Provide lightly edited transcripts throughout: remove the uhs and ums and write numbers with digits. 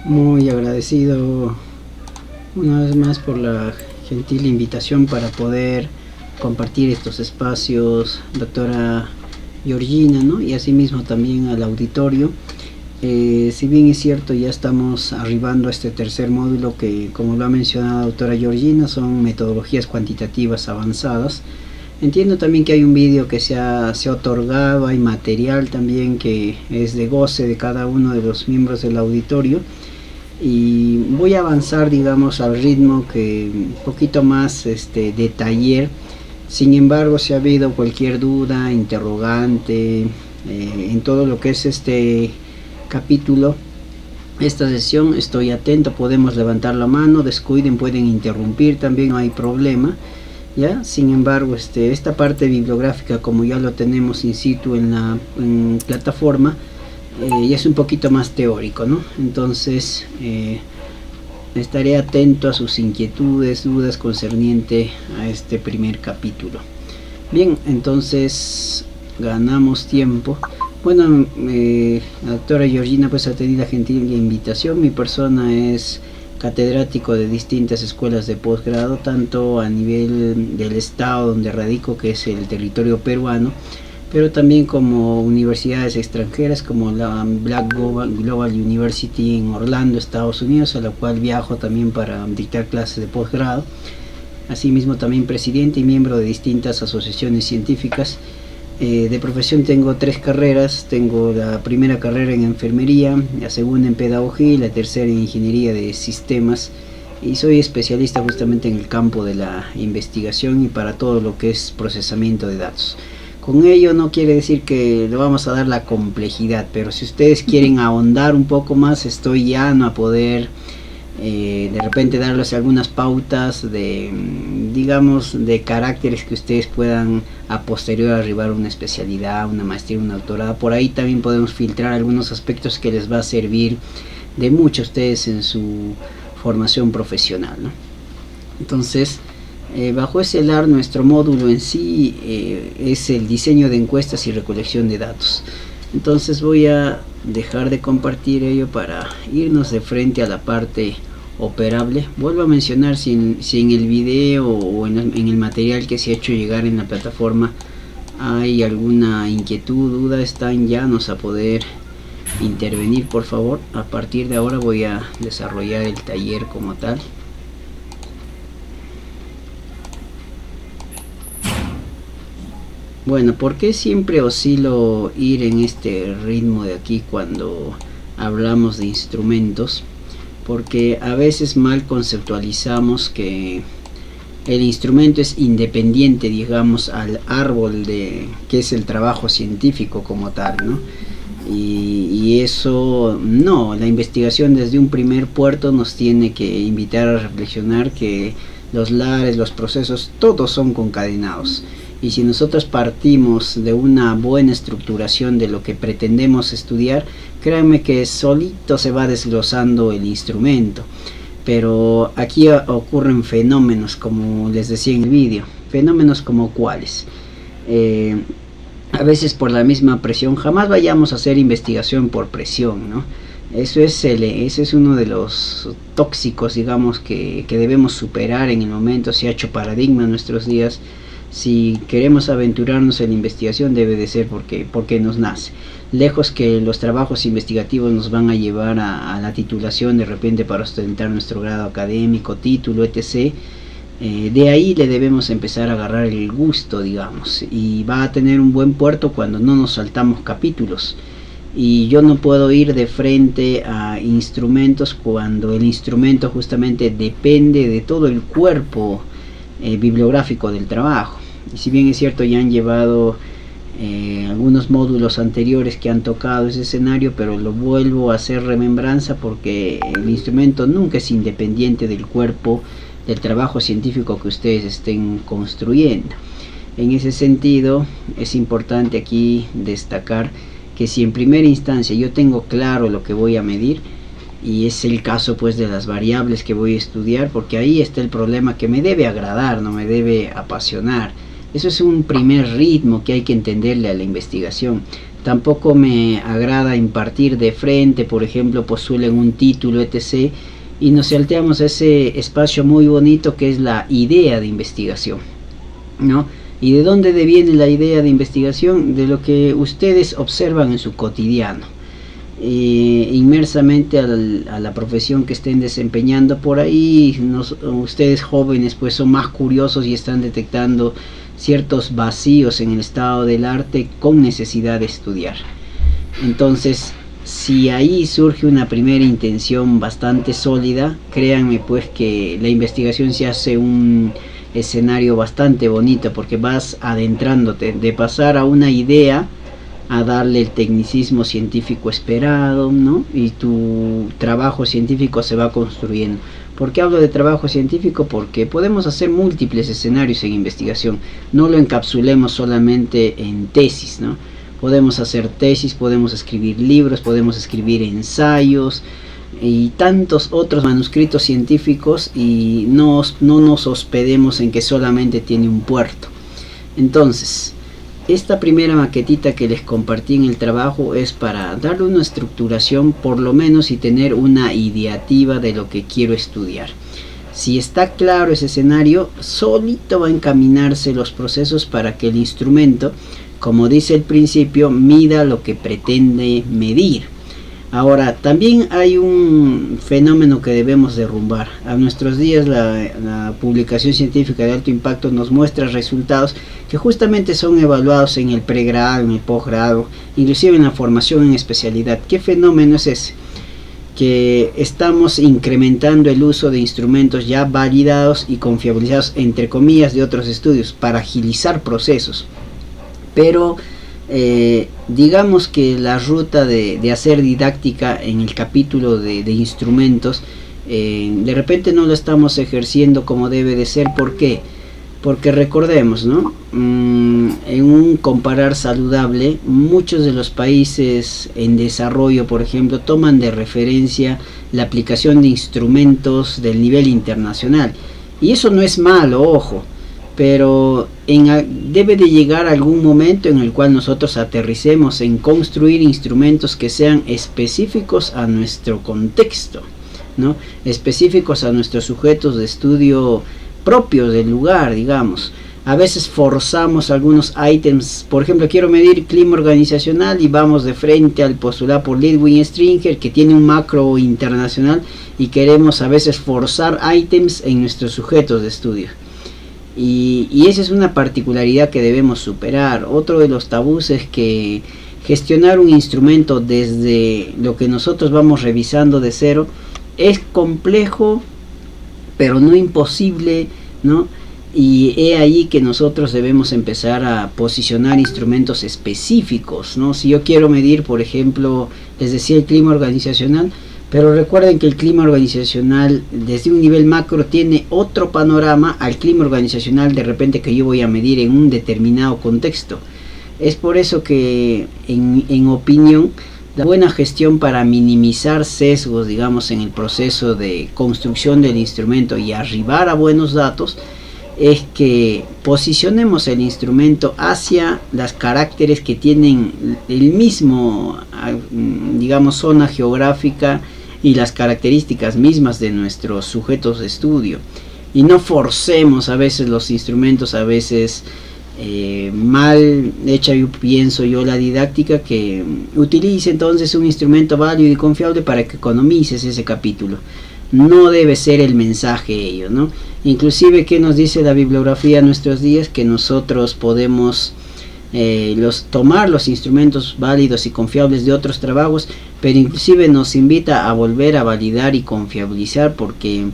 Muy agradecido una vez más por la gentil invitación para poder compartir estos espacios, doctora Georgina, ¿no? Y asimismo también al auditorio. Si bien es cierto, ya estamos arribando a este tercer módulo que, como lo ha mencionado la doctora Georgina, son metodologías cuantitativas avanzadas. Entiendo también que hay un vídeo que se ha otorgado, hay material también que es de goce de cada uno de los miembros del auditorio, y voy a avanzar, digamos, al ritmo que un poquito más de taller. Sin embargo, si ha habido cualquier duda, interrogante en todo lo que es este capítulo, esta sesión, estoy atento, podemos levantar la mano, descuiden, pueden interrumpir también, no hay problema, ¿ya? Sin embargo, esta parte bibliográfica, como ya lo tenemos in situ en la plataforma, ya es un poquito más teórico, ¿no? Entonces estaré atento a sus inquietudes, dudas concerniente a este primer capítulo. Bien, entonces ganamos tiempo. Bueno, la doctora Georgina pues ha tenido la gentil invitación. Mi persona es catedrático de distintas escuelas de posgrado, tanto a nivel del estado donde radico, que es el territorio peruano, pero también como universidades extranjeras como la Black Global University en Orlando, Estados Unidos, a la cual viajo también para dictar clases de posgrado. Asimismo también presidente y miembro de distintas asociaciones científicas. De profesión tengo 3 carreras. Tengo la primera carrera en enfermería, la segunda en pedagogía y la tercera en ingeniería de sistemas, y soy especialista justamente en el campo de la investigación y para todo lo que es procesamiento de datos. Con ello no quiere decir que le vamos a dar la complejidad, pero si ustedes quieren ahondar un poco más, estoy llano a poder de repente darles algunas pautas de, digamos, de caracteres que ustedes puedan a posterior arribar a una especialidad, una maestría, una doctorado. Por ahí también podemos filtrar algunos aspectos que les va a servir de mucho a ustedes en su formación profesional, ¿no? Entonces, bajo ese LAR, nuestro módulo en sí es el diseño de encuestas y recolección de datos. Entonces voy a dejar de compartir ello para irnos de frente a la parte operable. Vuelvo a mencionar, si en el video o en el material que se ha hecho llegar en la plataforma hay alguna inquietud, duda, están llanos a poder intervenir, por favor. A partir de ahora voy a desarrollar el taller como tal. Bueno, ¿por qué siempre oscilo ir en este ritmo de aquí cuando hablamos de instrumentos? Porque a veces mal conceptualizamos que el instrumento es independiente, digamos, al árbol de que es el trabajo científico como tal, ¿no? Y eso no, la investigación desde un primer puerto nos tiene que invitar a reflexionar que los lares, los procesos, todos son concadenados. Y si nosotros partimos de una buena estructuración de lo que pretendemos estudiar, créanme que solito se va desglosando el instrumento. Pero aquí ocurren fenómenos, como les decía en el vídeo. Fenómenos como cuáles. A veces por la misma presión, jamás vayamos a hacer investigación por presión, ¿no? Ese es uno de los tóxicos, digamos, que debemos superar en el momento. Se ha hecho paradigma en nuestros días. Si queremos aventurarnos en la investigación, debe de ser porque nos nace. Lejos que los trabajos investigativos nos van a llevar a la titulación de repente para ostentar nuestro grado académico, título, etc. De ahí le debemos empezar a agarrar el gusto, digamos, y va a tener un buen puerto cuando no nos saltamos capítulos. Y yo no puedo ir de frente a instrumentos cuando el instrumento justamente depende de todo el cuerpo bibliográfico del trabajo. Y si bien es cierto, ya han llevado algunos módulos anteriores que han tocado ese escenario, pero lo vuelvo a hacer remembranza porque el instrumento nunca es independiente del cuerpo del trabajo científico que ustedes estén construyendo. En ese sentido, es importante aquí destacar que si en primera instancia yo tengo claro lo que voy a medir, y es el caso pues de las variables que voy a estudiar, porque ahí está el problema, que me debe agradar, no me debe apasionar. Eso es un primer ritmo que hay que entenderle a la investigación. tampoco me agrada impartir de frente, por ejemplo, postulen un título, etc. Y nos salteamos ese espacio muy bonito que es la idea de investigación, ¿no? ¿Y de dónde viene la idea de investigación? De lo que ustedes observan en su cotidiano, inmersamente a la profesión que estén desempeñando. Por ahí ustedes jóvenes pues son más curiosos y están detectando ciertos vacíos en el estado del arte con necesidad de estudiar. Entonces, si ahí surge una primera intención bastante sólida, créanme pues que la investigación se hace un escenario bastante bonito, porque vas adentrándote de pasar a una idea a darle el tecnicismo científico esperado, ¿no? Y tu trabajo científico se va construyendo. ¿Por qué hablo de trabajo científico? Porque podemos hacer múltiples escenarios en investigación, no lo encapsulemos solamente en tesis, ¿no? Podemos hacer tesis, podemos escribir libros, podemos escribir ensayos y tantos otros manuscritos científicos, y no nos hospedemos en que solamente tiene un puerto. Entonces, esta primera maquetita que les compartí en el trabajo es para darle una estructuración por lo menos y tener una ideativa de lo que quiero estudiar. Si está claro ese escenario, solito va a encaminarse los procesos para que el instrumento, como dice el principio, mida lo que pretende medir. Ahora, también hay un fenómeno que debemos derrumbar. A nuestros días la publicación científica de alto impacto nos muestra resultados que justamente son evaluados en el pregrado, en el posgrado, inclusive en la formación en especialidad. ¿Qué fenómeno es ese? Que estamos incrementando el uso de instrumentos ya validados y confiabilizados, entre comillas, de otros estudios para agilizar procesos. Pero digamos que la ruta de hacer didáctica en el capítulo de instrumentos, de repente no lo estamos ejerciendo como debe de ser. ¿Por qué? Porque recordemos, ¿no? En un comparar saludable, muchos de los países en desarrollo, por ejemplo, toman de referencia la aplicación de instrumentos del nivel internacional. Y eso no es malo, ojo. Pero debe de llegar algún momento en el cual nosotros aterricemos en construir instrumentos que sean específicos a nuestro contexto, ¿no? Específicos a nuestros sujetos de estudio propios del lugar, digamos. A veces forzamos algunos ítems. Por ejemplo, quiero medir clima organizacional y vamos de frente al postulado por Lidwin Stringer, que tiene un macro internacional, y queremos a veces forzar ítems en nuestros sujetos de estudio. Y esa es una particularidad que debemos superar. Otro de los tabús es que gestionar un instrumento desde lo que nosotros vamos revisando de cero es complejo, pero no imposible, ¿no? Y es ahí que nosotros debemos empezar a posicionar instrumentos específicos, ¿no? Si yo quiero medir, por ejemplo, les decía, el clima organizacional, pero recuerden que el clima organizacional desde un nivel macro tiene otro panorama al clima organizacional de repente que yo voy a medir en un determinado contexto. Es por eso que en opinión, la buena gestión para minimizar sesgos, digamos, en el proceso de construcción del instrumento y arribar a buenos datos, es que posicionemos el instrumento hacia los caracteres que tienen el mismo, digamos, zona geográfica y las características mismas de nuestros sujetos de estudio, y no forcemos a veces los instrumentos, a veces mal hecha, yo pienso yo, la didáctica, que utilice entonces un instrumento válido y confiable para que economices ese capítulo. No debe ser el mensaje ello, ¿no? Inclusive, ¿qué nos dice la bibliografía en nuestros días? Que nosotros podemos tomar los instrumentos válidos y confiables de otros trabajos, pero inclusive nos invita a volver a validar y confiabilizar, porque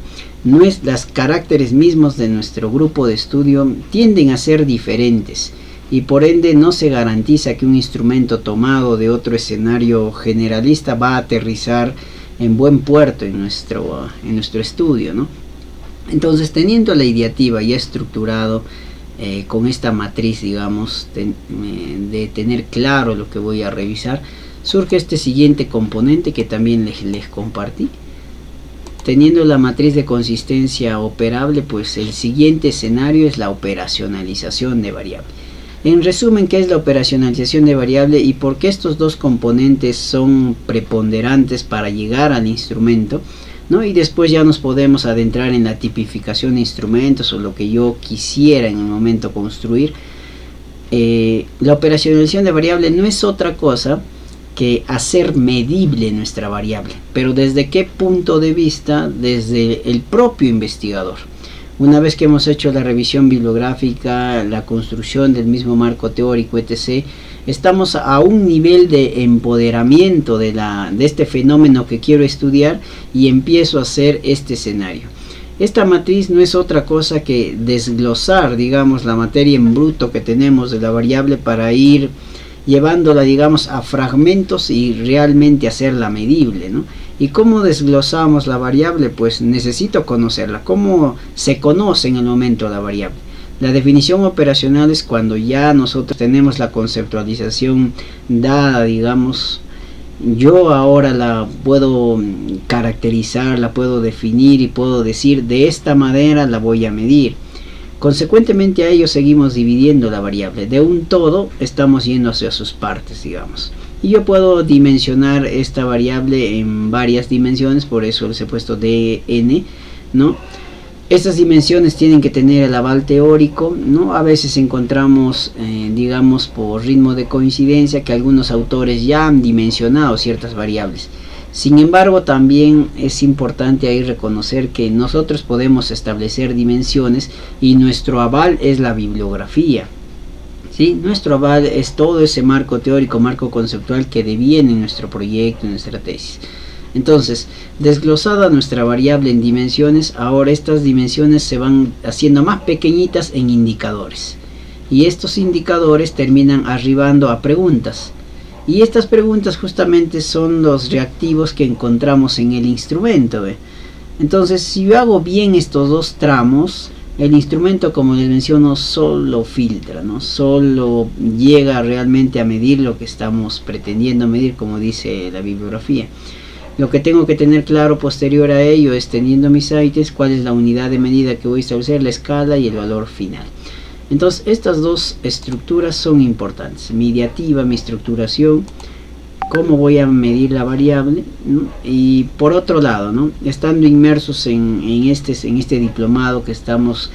los caracteres mismos de nuestro grupo de estudio tienden a ser diferentes, y por ende no se garantiza que un instrumento tomado de otro escenario generalista va a aterrizar en buen puerto en nuestro estudio, ¿no? Entonces, teniendo la ideativa ya estructurado, con esta matriz, digamos, de tener claro lo que voy a revisar, surge este siguiente componente que también les compartí. Teniendo la matriz de consistencia operable, pues el siguiente escenario es la operacionalización de variables. En resumen, ¿qué es la operacionalización de variable y por qué estos dos componentes son preponderantes para llegar al instrumento? ¿No? Y después ya nos podemos adentrar en la tipificación de instrumentos o lo que yo quisiera en el momento construir. La operacionalización de variable no es otra cosa que hacer medible nuestra variable, pero ¿desde qué punto de vista? Desde el propio investigador. Una vez que hemos hecho la revisión bibliográfica, la construcción del mismo marco teórico, etc., estamos a un nivel de empoderamiento de este fenómeno que quiero estudiar y empiezo a hacer este escenario. Esta matriz no es otra cosa que desglosar, digamos, la materia en bruto que tenemos de la variable para ir llevándola, digamos, a fragmentos y realmente hacerla medible, ¿no? ¿Y cómo desglosamos la variable? Pues necesito conocerla. ¿Cómo se conoce en el momento la variable? La definición operacional es cuando ya nosotros tenemos la conceptualización dada, digamos. Yo ahora la puedo caracterizar, la puedo definir y puedo decir de esta manera la voy a medir. Consecuentemente a ello seguimos dividiendo la variable. De un todo estamos yendo hacia sus partes, digamos. Y yo puedo dimensionar esta variable en varias dimensiones, por eso les he puesto dn, ¿no? Estas dimensiones tienen que tener el aval teórico, ¿no? A veces encontramos, digamos, por ritmo de coincidencia, que algunos autores ya han dimensionado ciertas variables. Sin embargo, también es importante ahí reconocer que nosotros podemos establecer dimensiones y nuestro aval es la bibliografía. ¿Sí? Nuestro aval es todo ese marco teórico, marco conceptual que deviene en nuestro proyecto, en nuestra tesis. Entonces, desglosada nuestra variable en dimensiones, ahora estas dimensiones se van haciendo más pequeñitas en indicadores. Y estos indicadores terminan arribando a preguntas. Y estas preguntas justamente son los reactivos que encontramos en el instrumento, ¿ve? Entonces, si yo hago bien estos dos tramos, el instrumento, como les menciono, solo filtra, ¿no? Solo llega realmente a medir lo que estamos pretendiendo medir, como dice la bibliografía. Lo que tengo que tener claro posterior a ello es, teniendo mis ítems, cuál es la unidad de medida que voy a establecer, la escala y el valor final. Entonces, estas dos estructuras son importantes. Mi ideativa, mi estructuración, cómo voy a medir la variable, ¿no? Y por otro lado, ¿no? Estando inmersos en este diplomado que estamos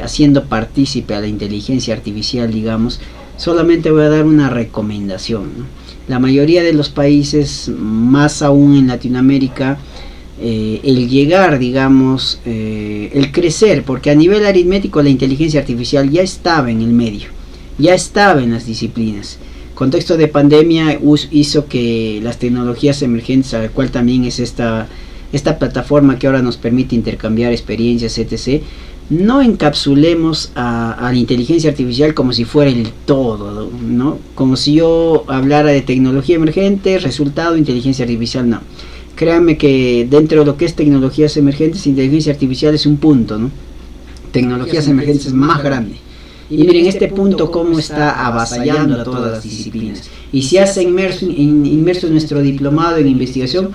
haciendo partícipe a la inteligencia artificial, digamos, solamente voy a dar una recomendación, ¿no? La mayoría de los países, más aún en Latinoamérica, el llegar, digamos, el crecer, porque a nivel aritmético la inteligencia artificial ya estaba en el medio, ya estaba en las disciplinas. Contexto de pandemia hizo que las tecnologías emergentes, a la cual también es esta plataforma que ahora nos permite intercambiar experiencias, etc., no encapsulemos a la inteligencia artificial como si fuera el todo, ¿no? Como si yo hablara de tecnología emergente, resultado, inteligencia artificial, no. Créanme que dentro de lo que es tecnologías emergentes, inteligencia artificial es un punto, ¿no? Tecnologías emergentes es más grande. Y miren este punto cómo está avasallando a todas las disciplinas. Y si hace inmerso en nuestro diplomado en investigación,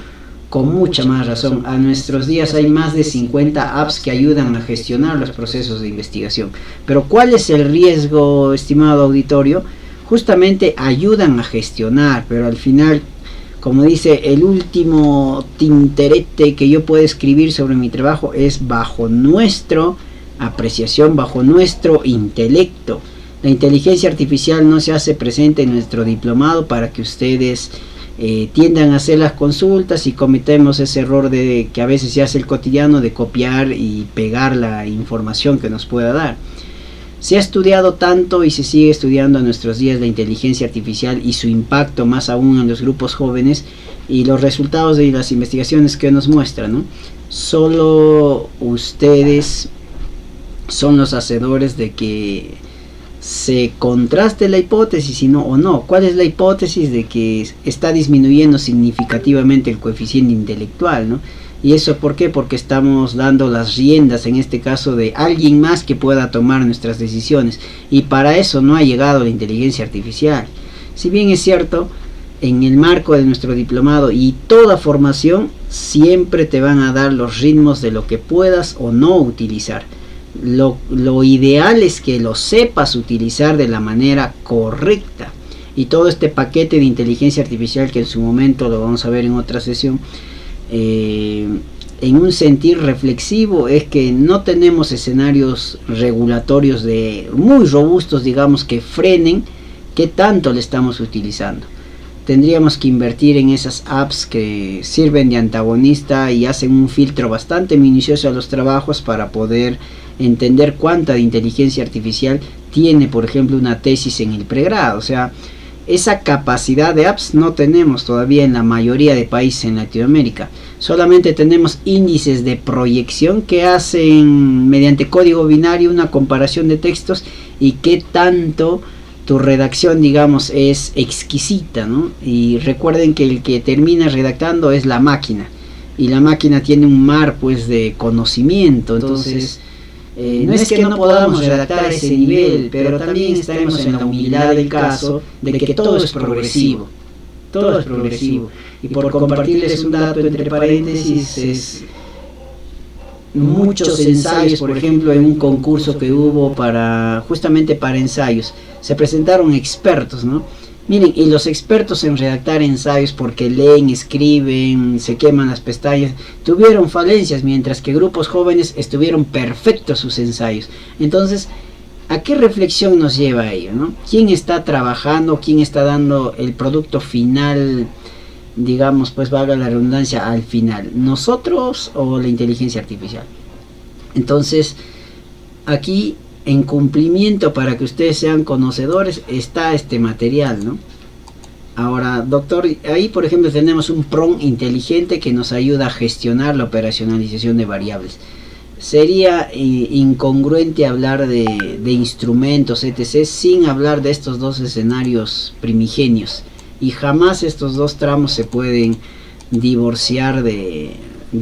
con mucha más razón. A nuestros días hay más de 50 apps que ayudan a gestionar los procesos de investigación. Pero ¿cuál es el riesgo, estimado auditorio? Justamente ayudan a gestionar, pero al final, como dice, el último tinterete que yo puedo escribir sobre mi trabajo es bajo nuestra apreciación, bajo nuestro intelecto. La inteligencia artificial no se hace presente en nuestro diplomado para que ustedes tiendan a hacer las consultas y cometemos ese error de que a veces se hace el cotidiano de copiar y pegar la información que nos pueda dar. Se ha estudiado tanto y se sigue estudiando a nuestros días la inteligencia artificial y su impacto, más aún en los grupos jóvenes, y los resultados de las investigaciones que nos muestran, ¿no? Solo ustedes son los hacedores de que se contraste la hipótesis o no. ¿Cuál es la hipótesis? De que está disminuyendo significativamente el coeficiente intelectual, ¿no? ¿Y eso por qué? Porque estamos dando las riendas, en este caso, de alguien más que pueda tomar nuestras decisiones. Y para eso no ha llegado la inteligencia artificial. Si bien es cierto, en el marco de nuestro diplomado y toda formación, siempre te van a dar los ritmos de lo que puedas o no utilizar. lo ideal es que lo sepas utilizar de la manera correcta. Y todo este paquete de inteligencia artificial, que en su momento lo vamos a ver en otra sesión, en un sentir reflexivo, es que no tenemos escenarios regulatorios muy robustos, digamos, que frenen qué tanto le estamos utilizando. Tendríamos que invertir en esas apps que sirven de antagonista y hacen un filtro bastante minucioso a los trabajos para poder entender cuánta de inteligencia artificial tiene, por ejemplo, una tesis en el pregrado. O sea, esa capacidad de apps no tenemos todavía en la mayoría de países en Latinoamérica. Solamente tenemos índices de proyección que hacen mediante código binario una comparación de textos y qué tanto tu redacción, digamos, es exquisita, ¿no? Y recuerden que el que termina redactando es la máquina, y la máquina tiene un mar, pues, de conocimiento. Entonces no es que no podamos redactar a ese nivel, pero también estaremos en la humildad del caso de que todo es progresivo. Todo es progresivo. Y por compartirles un dato entre paréntesis, es muchos ensayos, por ejemplo, en un concurso que hubo justamente para ensayos, se presentaron expertos, ¿no? Miren, y los expertos en redactar ensayos, porque leen, escriben, se queman las pestañas, tuvieron falencias, mientras que grupos jóvenes estuvieron perfectos sus ensayos. Entonces, ¿a qué reflexión nos lleva ello, no? ¿Quién está trabajando, quién está dando el producto final, digamos, pues valga la redundancia, al final? ¿Nosotros o la inteligencia artificial? Entonces, aquí, en cumplimiento, para que ustedes sean conocedores, está este material, ¿no? Ahora, doctor, ahí por ejemplo tenemos un prompt inteligente que nos ayuda a gestionar la operacionalización de variables. Sería incongruente hablar de instrumentos, etc., sin hablar de estos dos escenarios primigenios. Y jamás estos dos tramos se pueden divorciar de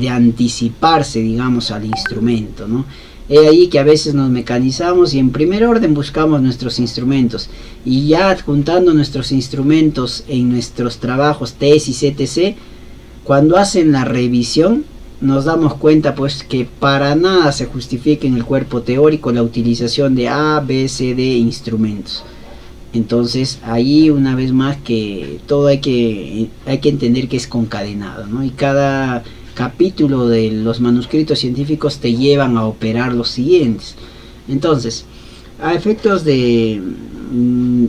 anticiparse, digamos, al instrumento, ¿no? He ahí que a veces nos mecanizamos y en primer orden buscamos nuestros instrumentos, y ya adjuntando nuestros instrumentos en nuestros trabajos, tesis, etc., cuando hacen la revisión nos damos cuenta, pues, que para nada se justifica en el cuerpo teórico la utilización de A, B, C, D instrumentos. Entonces ahí, una vez más, que todo hay que entender que es concadenado, ¿no? Y cada capítulo de los manuscritos científicos te llevan a operar los siguientes. Entonces, a efectos de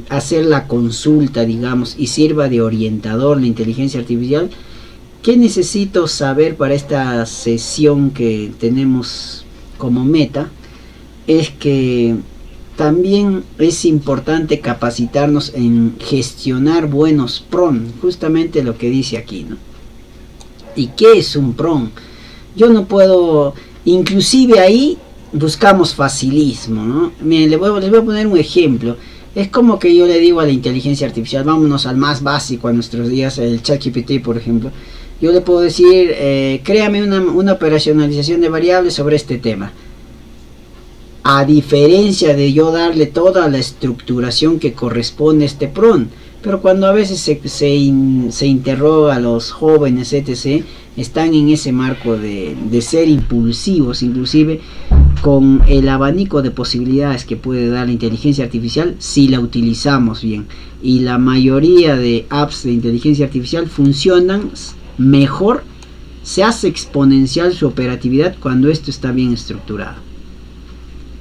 hacer la consulta, digamos, y sirva de orientador la inteligencia artificial, ¿qué necesito saber para esta sesión que tenemos como meta? Es que también es importante capacitarnos en gestionar buenos prompts, justamente lo que dice aquí, ¿no? ¿Y qué es un prompt? Yo no puedo, inclusive ahí buscamos facilismo, ¿no? Miren, les voy a poner un ejemplo. Es como que yo le digo a la inteligencia artificial, vámonos al más básico a nuestros días, el ChatGPT, por ejemplo. Yo le puedo decir, créame una operacionalización de variables sobre este tema. A diferencia de yo darle toda la estructuración que corresponde a este prompt. Pero cuando a veces se interroga a los jóvenes, etc., están en ese marco de ser impulsivos, inclusive con el abanico de posibilidades que puede dar la inteligencia artificial si la utilizamos bien. Y la mayoría de apps de inteligencia artificial funcionan mejor, se hace exponencial su operatividad cuando esto está bien estructurado.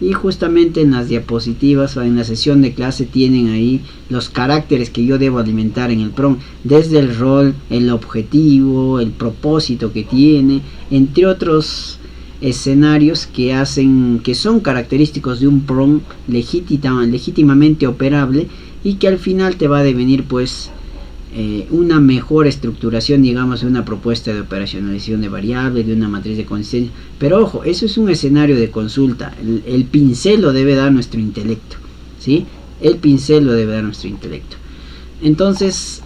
Y justamente en las diapositivas o en la sesión de clase tienen ahí los caracteres que yo debo alimentar en el prompt, desde el rol, el objetivo, el propósito que tiene, entre otros escenarios que son característicos de un prompt legítimamente operable, y que al final te va a devenir, pues, una mejor estructuración, digamos, de una propuesta de operacionalización de variables, de una matriz de consistencia. Pero ojo, eso es un escenario de consulta. El pincel lo debe dar nuestro intelecto, ¿sí? El pincel lo debe dar nuestro intelecto. Entonces,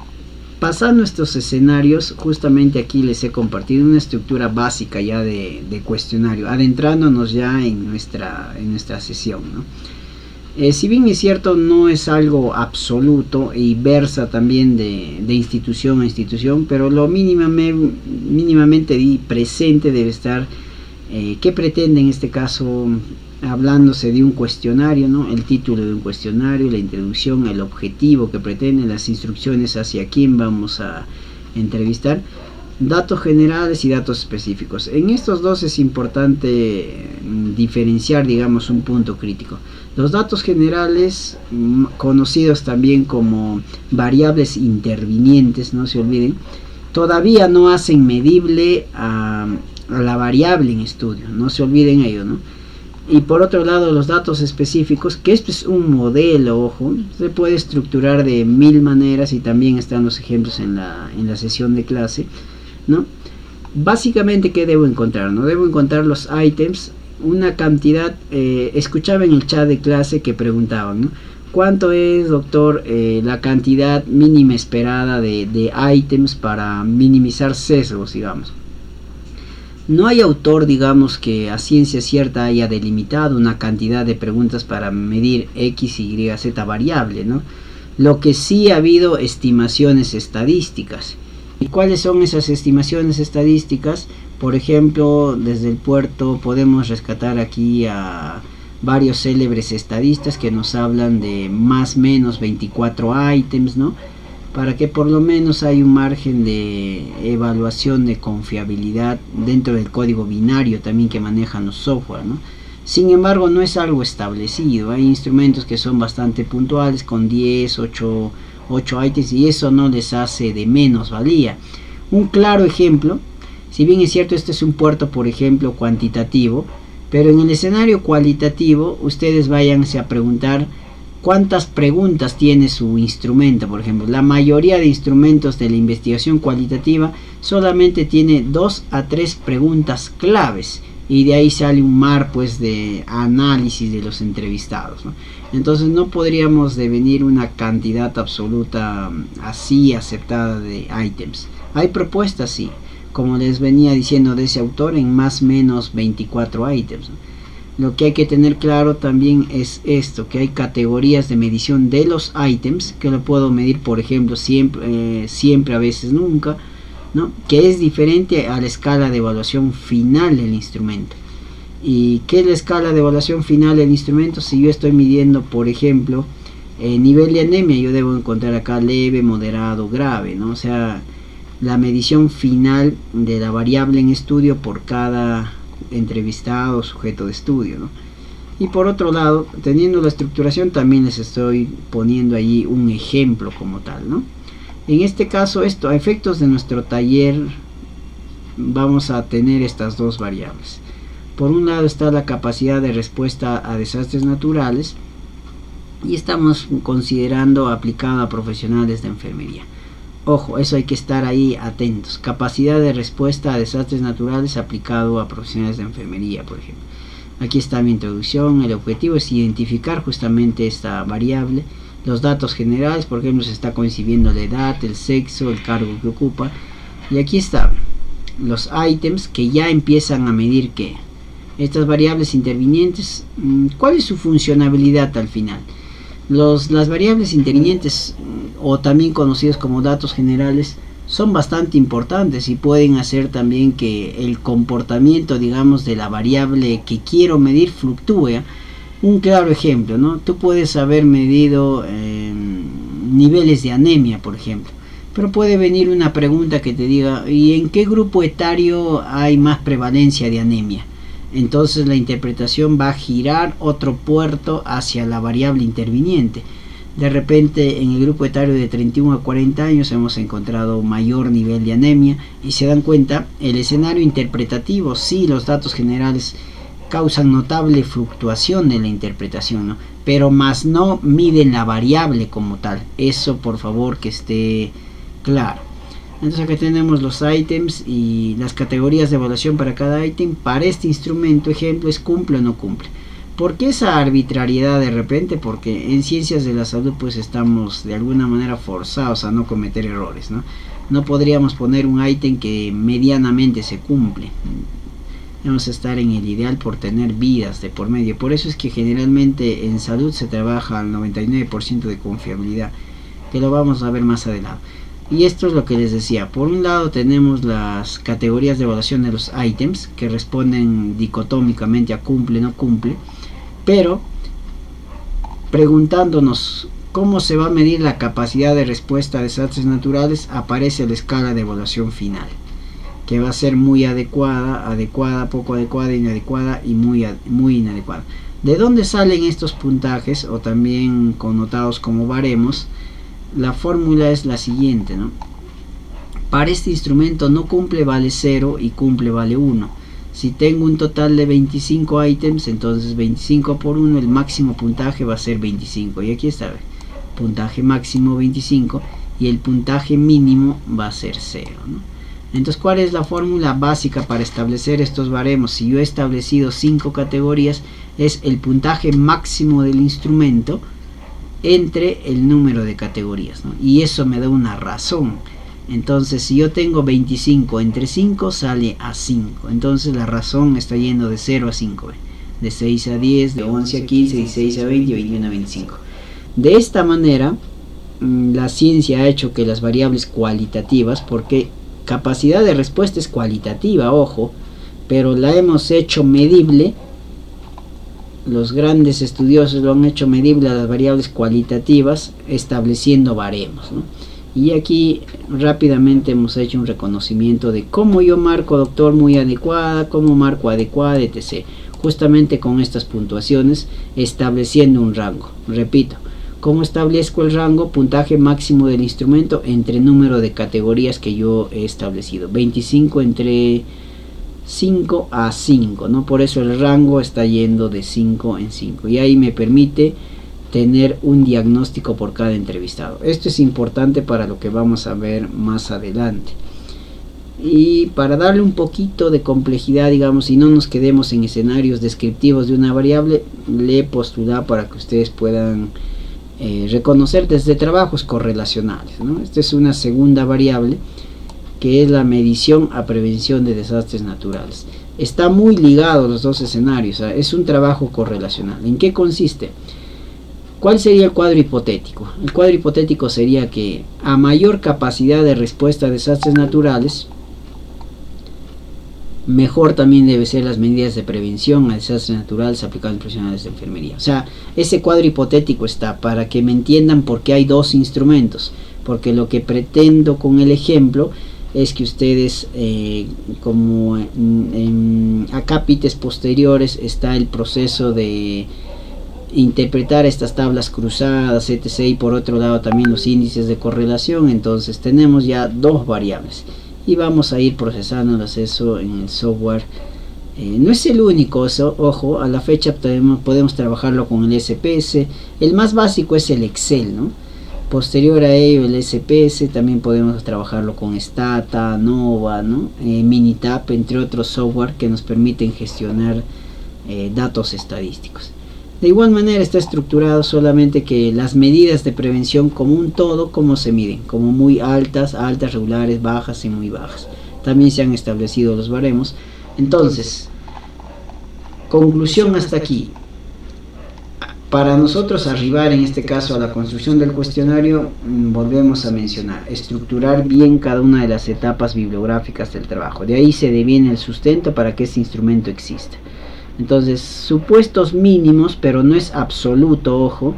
pasando estos escenarios, justamente aquí les he compartido una estructura básica ya de cuestionario, adentrándonos ya en nuestra sesión, ¿no? Si bien es cierto, no es algo absoluto y versa también de institución a institución, pero lo mínimamente presente debe estar ¿Qué pretende en este caso? Hablándose de un cuestionario, ¿no? El título de un cuestionario, la introducción, el objetivo que pretende, las instrucciones hacia quién vamos a entrevistar, datos generales y datos específicos. En estos dos es importante diferenciar, digamos, un punto crítico. Los datos generales, conocidos también como variables intervinientes, no se olviden, todavía no hacen medible a la variable en estudio, no se olviden ello, ¿no? Y por otro lado, los datos específicos, que esto es un modelo, ojo, se puede estructurar de 1000 maneras y también están los ejemplos en la sesión de clase, ¿no? Básicamente, ¿qué debo encontrar? ¿No? Debo encontrar los ítems, una cantidad. Escuchaba en el chat de clase que preguntaban, ¿no? ¿Cuánto es, doctor, la cantidad mínima esperada de ítems para minimizar sesgos, digamos? No hay autor, digamos, que a ciencia cierta haya delimitado una cantidad de preguntas para medir X, Y, Z variable, ¿no? Lo que sí ha habido estimaciones estadísticas. ¿Y cuáles son esas estimaciones estadísticas? Por ejemplo, desde el puerto podemos rescatar aquí a varios célebres estadistas que nos hablan de más o menos 24 ítems, ¿no? Para que por lo menos hay un margen de evaluación de confiabilidad dentro del código binario también que manejan los software, ¿no? Sin embargo, no es algo establecido. Hay instrumentos que son bastante puntuales con 10, 8 ítems, y eso no les hace de menos valía. Un claro ejemplo, si bien es cierto, este es un puerto, por ejemplo, cuantitativo, pero en el escenario cualitativo ustedes váyanse a preguntar ¿cuántas preguntas tiene su instrumento? Por ejemplo, la mayoría de instrumentos de la investigación cualitativa solamente tiene 2 a 3 preguntas claves, y de ahí sale un mar, pues, de análisis de los entrevistados, ¿no? Entonces no podríamos devenir una cantidad absoluta así aceptada de ítems. Hay propuestas, sí, como les venía diciendo de ese autor, en más o menos 24 ítems, ¿no? Lo que hay que tener claro también es esto, que hay categorías de medición de los ítems, que lo puedo medir, por ejemplo, siempre, a veces, nunca, ¿no? Que es diferente a la escala de evaluación final del instrumento. ¿Y qué es la escala de evaluación final del instrumento? Si yo estoy midiendo, por ejemplo, nivel de anemia, yo debo encontrar acá leve, moderado, grave, ¿no? O sea, la medición final de la variable en estudio por cada entrevistado, sujeto de estudio, ¿no? Y por otro lado, teniendo la estructuración, también les estoy poniendo allí un ejemplo como tal, ¿no? En este caso, a efectos de nuestro taller, vamos a tener estas dos variables. Por un lado está la capacidad de respuesta a desastres naturales, y estamos considerando aplicada a profesionales de enfermería. Ojo, eso hay que estar ahí atentos. Capacidad de respuesta a desastres naturales aplicado a profesionales de enfermería, por ejemplo. Aquí está mi introducción. El objetivo es identificar justamente esta variable. Los datos generales, por ejemplo, se está concibiendo la edad, el sexo, el cargo que ocupa. Y aquí están los ítems que ya empiezan a medir que estas variables intervinientes, ¿cuál es su funcionalidad al final? Las variables intervinientes, o también conocidas como datos generales, son bastante importantes y pueden hacer también que el comportamiento, digamos, de la variable que quiero medir fluctúe. Un claro ejemplo, ¿no? Tú puedes haber medido niveles de anemia, por ejemplo, pero puede venir una pregunta que te diga, ¿y en qué grupo etario hay más prevalencia de anemia? Entonces la interpretación va a girar otro puerto hacia la variable interviniente. De repente en el grupo etario de 31 a 40 años hemos encontrado mayor nivel de anemia, y se dan cuenta, el escenario interpretativo, sí, los datos generales causan notable fluctuación en la interpretación, ¿no? Pero más no miden la variable como tal. Eso, por favor, que esté claro. Entonces acá tenemos los ítems y las categorías de evaluación para cada ítem. Para este instrumento, ejemplo, es cumple o no cumple. ¿Por qué esa arbitrariedad de repente? Porque en ciencias de la salud pues estamos de alguna manera forzados a no cometer errores, ¿no? No podríamos poner un ítem que medianamente se cumple. Debemos estar en el ideal por tener vidas de por medio. Por eso es que generalmente en salud se trabaja al 99% de confiabilidad, que lo vamos a ver más adelante. Y esto es lo que les decía. Por un lado tenemos las categorías de evaluación de los ítems que responden dicotómicamente a cumple, no cumple, pero preguntándonos cómo se va a medir la capacidad de respuesta a desastres naturales, aparece la escala de evaluación final, que va a ser muy adecuada, adecuada, poco adecuada, inadecuada y muy inadecuada. ¿De dónde salen estos puntajes, o también connotados como baremos? La fórmula es la siguiente, ¿no? Para este instrumento no cumple vale 0 y cumple vale 1. Si tengo un total de 25 ítems, entonces 25 por 1, el máximo puntaje va a ser 25. Y aquí está, puntaje máximo 25 y el puntaje mínimo va a ser 0, ¿no? Entonces, ¿cuál es la fórmula básica para establecer estos baremos? Si yo he establecido 5 categorías, es el puntaje máximo del instrumento entre el número de categorías, ¿no? Y eso me da una razón. Entonces, si yo tengo 25 entre 5, sale a 5. Entonces, la razón está yendo de 0 a 5, de 6 a 10, de 11 a 15, de 16 a 20, de 21 a 25. De esta manera, la ciencia ha hecho que las variables cualitativas, porque capacidad de respuesta es cualitativa, ojo, pero la hemos hecho medible. Los grandes estudiosos lo han hecho medible a las variables cualitativas, estableciendo baremos, ¿no? Y aquí rápidamente hemos hecho un reconocimiento de cómo yo marco, doctor, muy adecuada, cómo marco adecuada, etc. Justamente con estas puntuaciones, estableciendo un rango. Repito, ¿cómo establezco el rango? Puntaje máximo del instrumento entre número de categorías que yo he establecido. 25 entre 5 a 5, ¿no? Por eso el rango está yendo de 5 en 5. Y ahí me permite tener un diagnóstico por cada entrevistado. Esto es importante para lo que vamos a ver más adelante. Y para darle un poquito de complejidad, digamos, y no nos quedemos en escenarios descriptivos de una variable, le he postulado para que ustedes puedan reconocer desde trabajos correlacionales, ¿no? Esta es una segunda variable, que es la medición a prevención de desastres naturales. Está muy ligado a los dos escenarios, ¿eh? Es un trabajo correlacional. ¿En qué consiste? ¿Cuál sería el cuadro hipotético? El cuadro hipotético sería que a mayor capacidad de respuesta a desastres naturales, mejor también debe ser las medidas de prevención a desastres naturales aplicadas en profesionales de enfermería. O sea, ese cuadro hipotético está para que me entiendan por qué hay dos instrumentos, porque lo que pretendo con el ejemplo es que ustedes, como en acápites posteriores está el proceso de interpretar estas tablas cruzadas, etc., y por otro lado también los índices de correlación. Entonces tenemos ya dos variables y vamos a ir procesándolas eso en el software. No es el único, ojo, a la fecha podemos trabajarlo con el SPS. El más básico es el Excel, ¿no? Posterior a ello el SPS también podemos trabajarlo con Stata, Nova, ¿no? Minitab, entre otros software que nos permiten gestionar datos estadísticos. De igual manera está estructurado, solamente que las medidas de prevención como un todo, ¿cómo se miden? Como muy altas, altas, regulares, bajas y muy bajas. También se han establecido los baremos. Entonces, conclusión hasta aquí. Para nosotros arribar en este caso a la construcción del cuestionario, volvemos a mencionar, estructurar bien cada una de las etapas bibliográficas del trabajo. De ahí se deviene el sustento para que este instrumento exista. Entonces, supuestos mínimos, pero no es absoluto, ojo,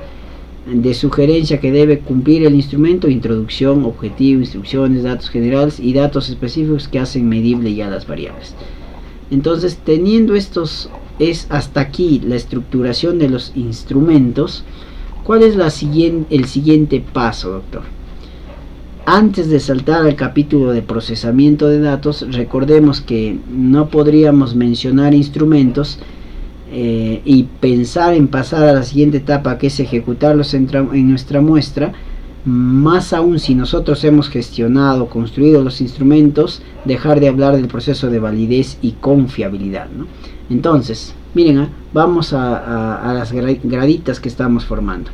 de sugerencia que debe cumplir el instrumento: introducción, objetivo, instrucciones, datos generales y datos específicos que hacen medible ya las variables. Entonces, teniendo estos, es hasta aquí la estructuración de los instrumentos. ¿Cuál es el siguiente paso, doctor? Antes de saltar al capítulo de procesamiento de datos, recordemos que no podríamos mencionar instrumentos y pensar en pasar a la siguiente etapa, que es ejecutarlos en nuestra muestra, más aún si nosotros hemos gestionado, construido los instrumentos, dejar de hablar del proceso de validez y confiabilidad, ¿no? Entonces, miren, vamos a las graditas que estamos formando.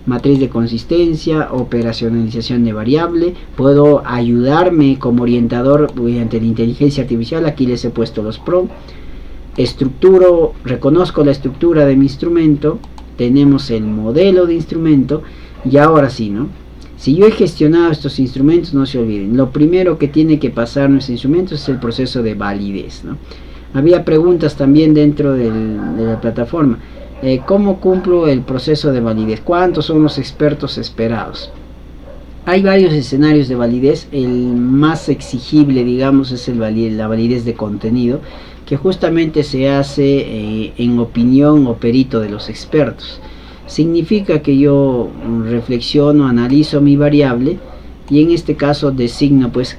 Matriz de consistencia, operacionalización de variable. Puedo ayudarme como orientador mediante la inteligencia artificial. Aquí les he puesto los pro. Estructuro, reconozco la estructura de mi instrumento. Tenemos el modelo de instrumento. Y ahora sí, ¿no? Si yo he gestionado estos instrumentos, no se olviden, lo primero que tiene que pasar nuestro instrumento es el proceso de validez, ¿no? Había preguntas también dentro de la plataforma. ¿Cómo cumplo el proceso de validez? ¿Cuántos son los expertos esperados? Hay varios escenarios de validez. El más exigible, digamos, es la validez de contenido, que justamente se hace en opinión o perito de los expertos. Significa que yo reflexiono, analizo mi variable y en este caso designo pues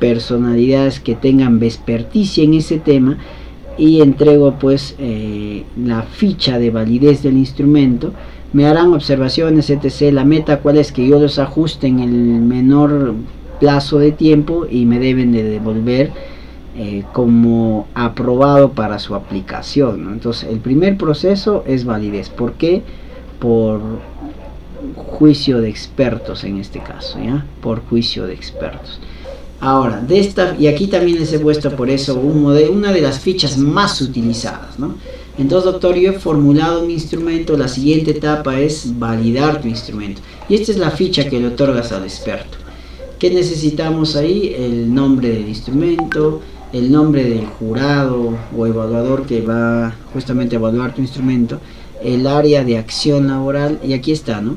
personalidades que tengan experticia en ese tema y entrego pues la ficha de validez del instrumento. Me harán observaciones, etc. La meta cuál es, que yo los ajuste en el menor plazo de tiempo y me deben de devolver como aprobado para su aplicación, ¿no? Entonces el primer proceso es validez. ¿Por qué? Por juicio de expertos en este caso, ¿ya? Por juicio de expertos. Ahora, de esta, y aquí también les he puesto por eso una de las fichas más utilizadas, ¿no? Entonces, doctor, yo he formulado mi instrumento, la siguiente etapa es validar tu instrumento. Y esta es la ficha que le otorgas al experto. ¿Qué necesitamos ahí? El nombre del instrumento, el nombre del jurado o evaluador que va justamente a evaluar tu instrumento, el área de acción laboral, y aquí está, ¿no?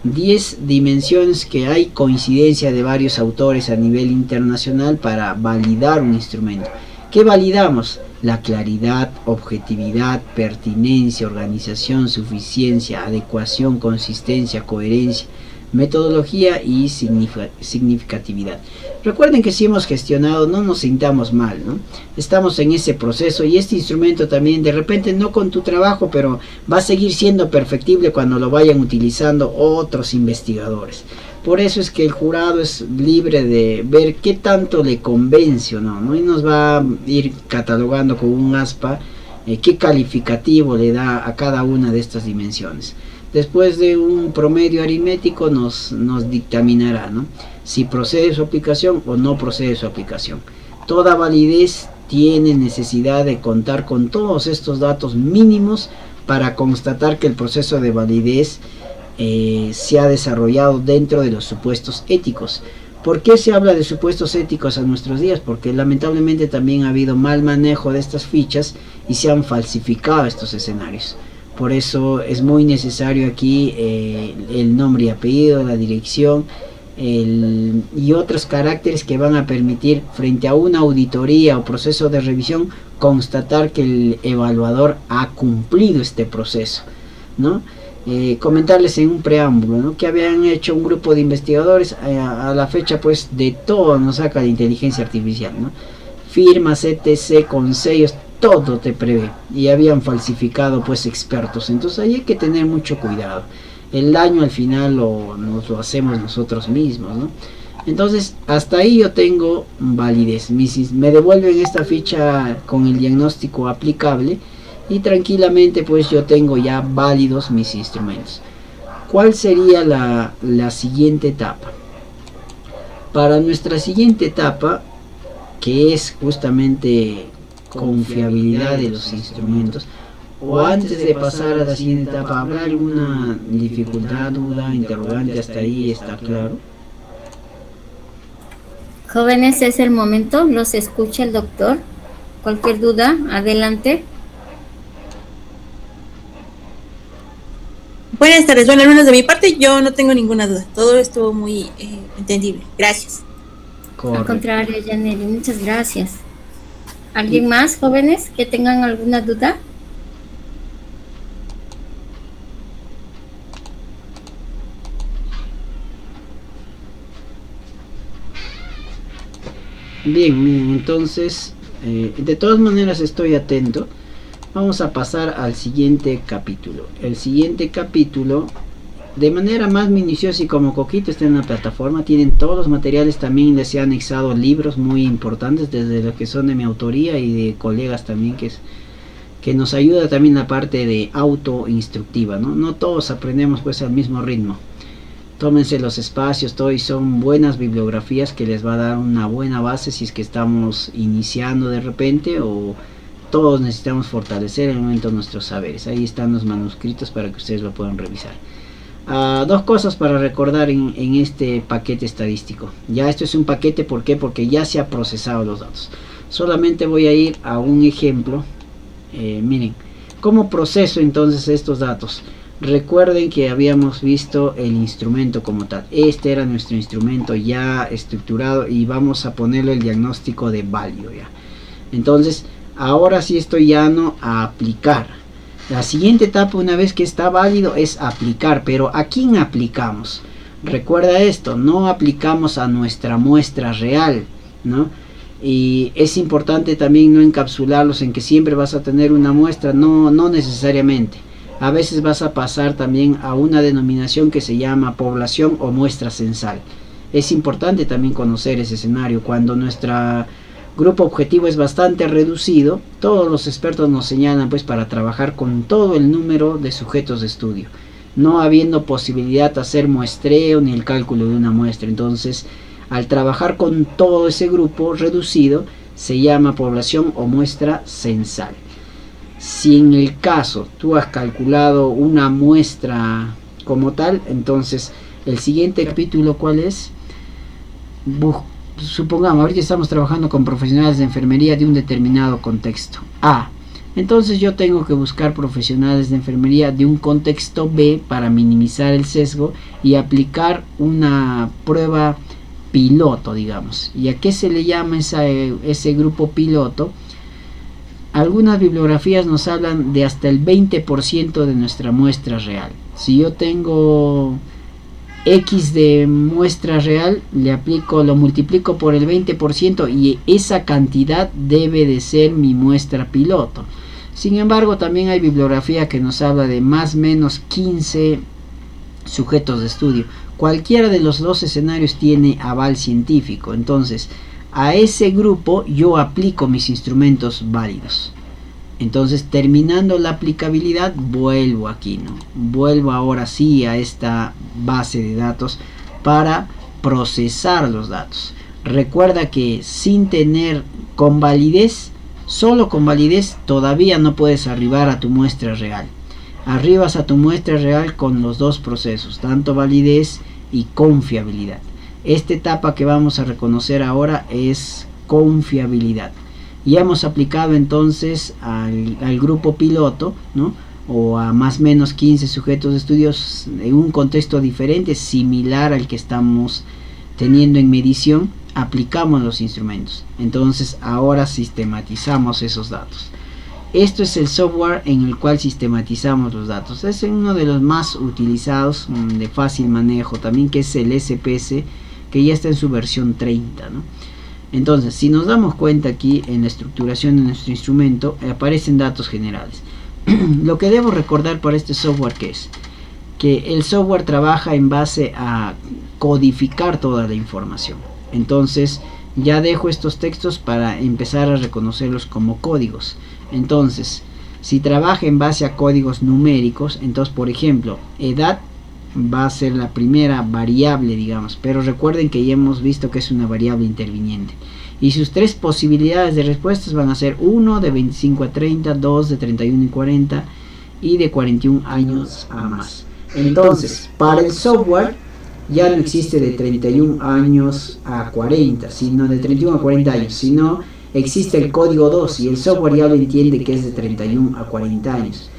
10 dimensiones que hay coincidencia de varios autores a nivel internacional para validar un instrumento. ¿Qué validamos? La claridad, objetividad, pertinencia, organización, suficiencia, adecuación, consistencia, coherencia, metodología y significatividad. Recuerden que si hemos gestionado, no nos sintamos mal, ¿no? Estamos en ese proceso y este instrumento también, de repente no con tu trabajo, pero va a seguir siendo perfectible cuando lo vayan utilizando otros investigadores. Por eso es que el jurado es libre de ver qué tanto le convence o no, ¿no? Y nos va a ir catalogando con un aspa qué calificativo le da a cada una de estas dimensiones. Después de un promedio aritmético nos dictaminará, ¿no?, si procede su aplicación o no procede su aplicación. Toda validez tiene necesidad de contar con todos estos datos mínimos para constatar que el proceso de validez se ha desarrollado dentro de los supuestos éticos. ¿Por qué se habla de supuestos éticos a nuestros días? Porque lamentablemente también ha habido mal manejo de estas fichas y se han falsificado estos escenarios. Por eso es muy necesario aquí el nombre y apellido, la dirección y otros caracteres que van a permitir frente a una auditoría o proceso de revisión constatar que el evaluador ha cumplido este proceso, ¿no? Comentarles en un preámbulo, ¿no?, que habían hecho un grupo de investigadores a la fecha pues de todo nos saca la inteligencia artificial, ¿no? Firmas, etc., con sellos, todo te prevé, y habían falsificado pues expertos. Entonces ahí hay que tener mucho cuidado. El daño al final nos lo hacemos nosotros mismos, ¿no? Entonces hasta ahí yo tengo validez. Me devuelven esta ficha con el diagnóstico aplicable y tranquilamente pues yo tengo ya válidos mis instrumentos. ¿Cuál sería la siguiente etapa? Para nuestra siguiente etapa, que es justamente confiabilidad de los instrumentos, o antes de pasar a la siguiente etapa, ¿habrá alguna dificultad, duda, interrogante? Hasta ahí está claro. Jóvenes, es el momento, los escucha el doctor. Cualquier duda, adelante. Buenas tardes, bueno, al menos de mi parte yo no tengo ninguna duda, todo estuvo muy entendible, gracias. Correcto. Al contrario, Yaneli, muchas gracias. ¿Alguien más, jóvenes, que tengan alguna duda? Bien, entonces, de todas maneras estoy atento. Vamos a pasar al siguiente capítulo. El siguiente capítulo, de manera más minuciosa y como Coquito está en la plataforma, tienen todos los materiales. También les he anexado libros muy importantes, desde los que son de mi autoría y de colegas también, que nos ayuda también la parte de autoinstructiva, ¿no? No todos aprendemos pues al mismo ritmo. Tómense los espacios, todo, y son buenas bibliografías que les va a dar una buena base si es que estamos iniciando de repente, o todos necesitamos fortalecer en el momento nuestros saberes. Ahí están los manuscritos para que ustedes lo puedan revisar. Dos cosas para recordar en este paquete estadístico. Ya esto es un paquete, ¿por qué? Porque ya se ha procesado los datos. Solamente voy a ir a un ejemplo. Miren, ¿cómo proceso entonces estos datos? Recuerden que habíamos visto el instrumento como tal. Este era nuestro instrumento ya estructurado y vamos a ponerle el diagnóstico de válido ya. Entonces, ahora sí estoy llano a aplicar. La siguiente etapa, una vez que está válido, es aplicar. Pero ¿a quién aplicamos? Recuerda esto, no aplicamos a nuestra muestra real, ¿no? Y es importante también no encapsularlos en que siempre vas a tener una muestra, no necesariamente. A veces vas a pasar también a una denominación que se llama población o muestra censal. Es importante también conocer ese escenario. Cuando nuestro grupo objetivo es bastante reducido, todos los expertos nos señalan pues para trabajar con todo el número de sujetos de estudio, no habiendo posibilidad de hacer muestreo ni el cálculo de una muestra. Entonces, al trabajar con todo ese grupo reducido, se llama población o muestra censal. Si en el caso tú has calculado una muestra como tal, entonces el siguiente capítulo, ¿cuál es? Supongamos, ahorita estamos trabajando con profesionales de enfermería de un determinado contexto A. Entonces yo tengo que buscar profesionales de enfermería de un contexto B para minimizar el sesgo y aplicar una prueba piloto, digamos. ¿Y a qué se le llama ese grupo piloto? Algunas bibliografías nos hablan de hasta el 20% de nuestra muestra real. Si yo tengo X de muestra real, lo multiplico por el 20% y esa cantidad debe de ser mi muestra piloto. Sin embargo, también hay bibliografía que nos habla de más o menos 15 sujetos de estudio. Cualquiera de los dos escenarios tiene aval científico. Entonces, a ese grupo yo aplico mis instrumentos válidos. Entonces, terminando la aplicabilidad, vuelvo aquí, ¿no? Vuelvo ahora sí a esta base de datos para procesar los datos. Recuerda que sin tener con validez, solo con validez, todavía no puedes arribar a tu muestra real. Arribas a tu muestra real con los dos procesos, tanto validez y confiabilidad. Esta etapa que vamos a reconocer ahora es confiabilidad. Ya hemos aplicado entonces al grupo piloto, ¿no? O a más o menos 15 sujetos de estudios en un contexto diferente, similar al que estamos teniendo en medición. Aplicamos los instrumentos. Entonces ahora sistematizamos esos datos. Esto es el software en el cual sistematizamos los datos. Es uno de los más utilizados, de fácil manejo también, que es el SPS, que ya está en su versión 30, ¿no? Entonces, si nos damos cuenta aquí en la estructuración de nuestro instrumento, aparecen datos generales. Lo que debo recordar para este software que el software trabaja en base a codificar toda la información. Entonces, ya dejo estos textos para empezar a reconocerlos como códigos. Entonces, si trabaja en base a códigos numéricos, entonces, por ejemplo, edad va a ser la primera variable, digamos, pero recuerden que ya hemos visto que es una variable interviniente y sus tres posibilidades de respuestas van a ser 1 de 25 a 30, 2 de 31 y 40 y de 41 años a más. Entonces, para el software ya no existe de 31 años a 40, sino de 31 a 40 años, sino existe el código 2 y el software ya lo entiende que es de 31 a 40 años.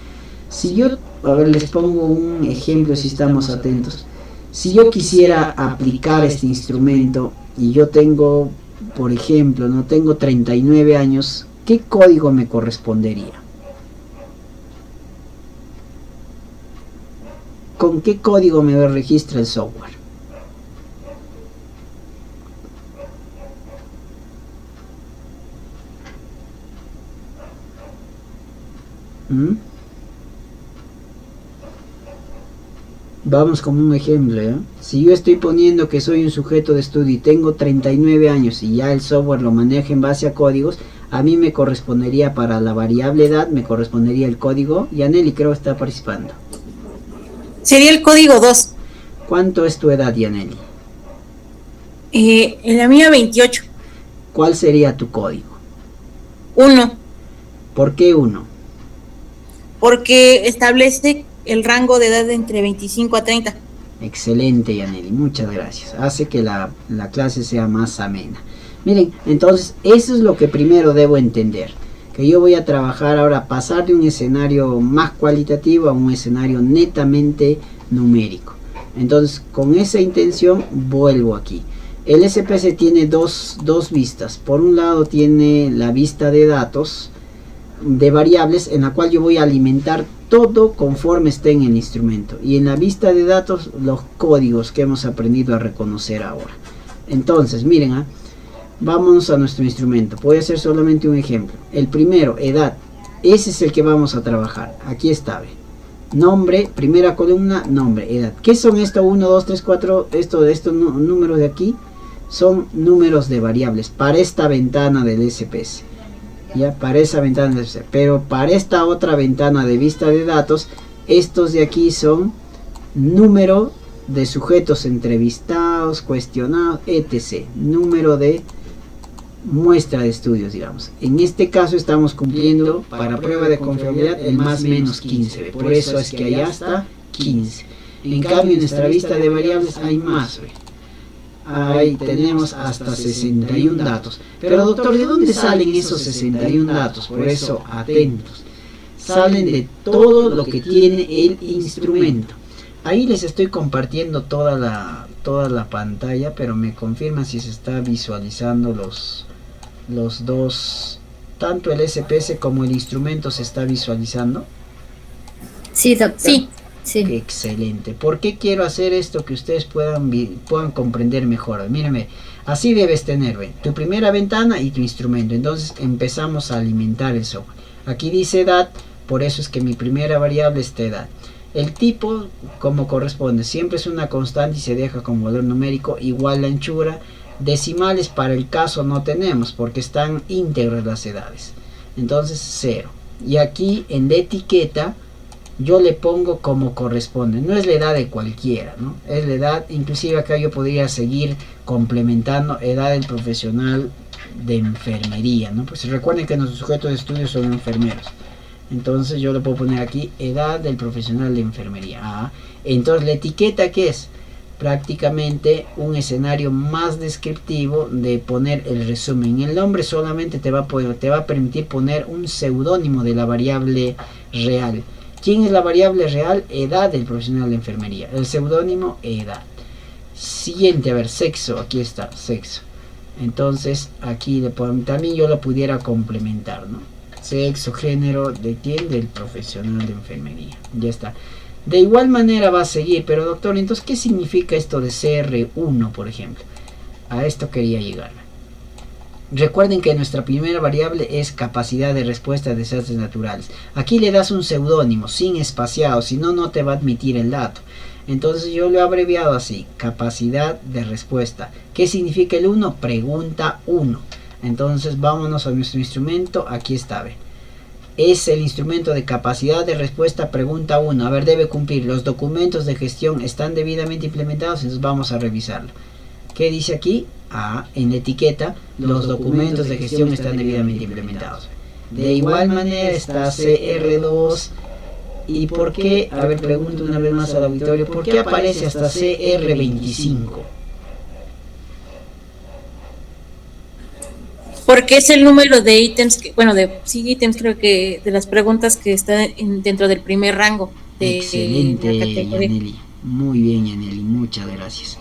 Si yo, a ver, les pongo un ejemplo si estamos atentos. Si yo quisiera aplicar este instrumento y yo tengo, por ejemplo, no tengo 39 años, ¿qué código me correspondería? ¿Con qué código me registra el software? Vamos con un ejemplo, ¿eh? Si yo estoy poniendo que soy un sujeto de estudio y tengo 39 años y ya el software lo maneja en base a códigos, a mí me correspondería para la variable edad, me correspondería el código. Yaneli creo que está participando. Sería el código 2. ¿Cuánto es tu edad, Yaneli? En la mía 28. ¿Cuál sería tu código? 1. ¿Por qué 1? Porque establece el rango de edad de entre 25 a 30. Excelente, Yaneli, muchas gracias. Hace que la clase sea más amena. Miren, entonces, eso es lo que primero debo entender. Que yo voy a trabajar ahora, pasar de un escenario más cualitativo a un escenario netamente numérico. Entonces, con esa intención, vuelvo aquí. El SPSS tiene dos vistas. Por un lado tiene la vista de datos, de variables, en la cual yo voy a alimentar todo conforme esté en el instrumento. Y en la vista de datos, los códigos que hemos aprendido a reconocer ahora. Entonces, miren, vámonos a nuestro instrumento. Voy a hacer solamente un ejemplo. El primero, edad. Ese es el que vamos a trabajar. Aquí está, ¿ve? Nombre, primera columna, nombre, edad. ¿Qué son estos? 1, 2, 3, 4, estos números de aquí son números de variables para esta ventana del SPS. Ya, para esa ventana del SPS. Pero para esta otra ventana de vista de datos, estos de aquí son número de sujetos entrevistados, cuestionados, etc. Número de muestra de estudios, digamos. En este caso estamos cumpliendo para prueba de confiabilidad el más menos 15. Por eso es que allá está 15. En cambio, en nuestra vista de variables hay más. Ahí tenemos hasta 61 datos. Pero doctor, ¿de dónde salen esos 61 datos? Por eso, atentos. Salen de todo lo que tiene el instrumento. Ahí les estoy compartiendo toda la pantalla, pero me confirma si se está visualizando los dos, tanto el SPS como el instrumento se está visualizando. Sí, doctor. Sí. Sí. Excelente. ¿Por qué quiero hacer esto? Que ustedes puedan comprender mejor. Mírenme, así debes tener, ¿ve? Tu primera ventana y tu instrumento. Entonces empezamos a alimentar el software. Aquí dice edad, por eso es que mi primera variable es edad. El tipo, como corresponde, siempre es una constante y se deja como valor numérico, igual la anchura. Decimales para el caso no tenemos porque están íntegras las edades. Entonces 0. Y aquí en la etiqueta yo le pongo como corresponde. No es la edad de cualquiera, ¿no? Es la edad, inclusive acá yo podría seguir complementando edad del profesional de enfermería, ¿no? Pues recuerden que nuestros sujetos de estudio son enfermeros. Entonces yo le puedo poner aquí edad del profesional de enfermería. Entonces la etiqueta, ¿qué es? Prácticamente un escenario más descriptivo de poner el resumen. El nombre solamente te va a permitir poner un seudónimo de la variable real. ¿Quién es la variable real? Edad del profesional de enfermería. El seudónimo, edad. Siguiente, a ver, sexo. Aquí está, sexo. Entonces, aquí también yo lo pudiera complementar, ¿no? Sexo, género, ¿de quién? Del profesional de enfermería. Ya está. De igual manera va a seguir, pero doctor, entonces, ¿qué significa esto de CR1, por ejemplo? A esto quería llegar. Recuerden que nuestra primera variable es capacidad de respuesta a desastres naturales. Aquí le das un seudónimo sin espaciado, si no, no te va a admitir el dato. Entonces yo lo he abreviado así, capacidad de respuesta. ¿Qué significa el 1? Pregunta 1. Entonces vámonos a nuestro instrumento, aquí está, ¿ve? Es el instrumento de capacidad de respuesta pregunta 1. A ver, debe cumplir. Los documentos de gestión están debidamente implementados, entonces vamos a revisarlo. ¿Qué dice aquí? En la etiqueta, los documentos de gestión están debidamente implementados. De igual manera está CR2. ¿Y por qué? A ver, pregunto una vez más al auditorio, ¿por qué aparece hasta CR25? Porque es el número de ítems, ítems creo que de las preguntas que están dentro del primer rango. Excelente, Yaneli. Muy bien, Yaneli, muchas gracias.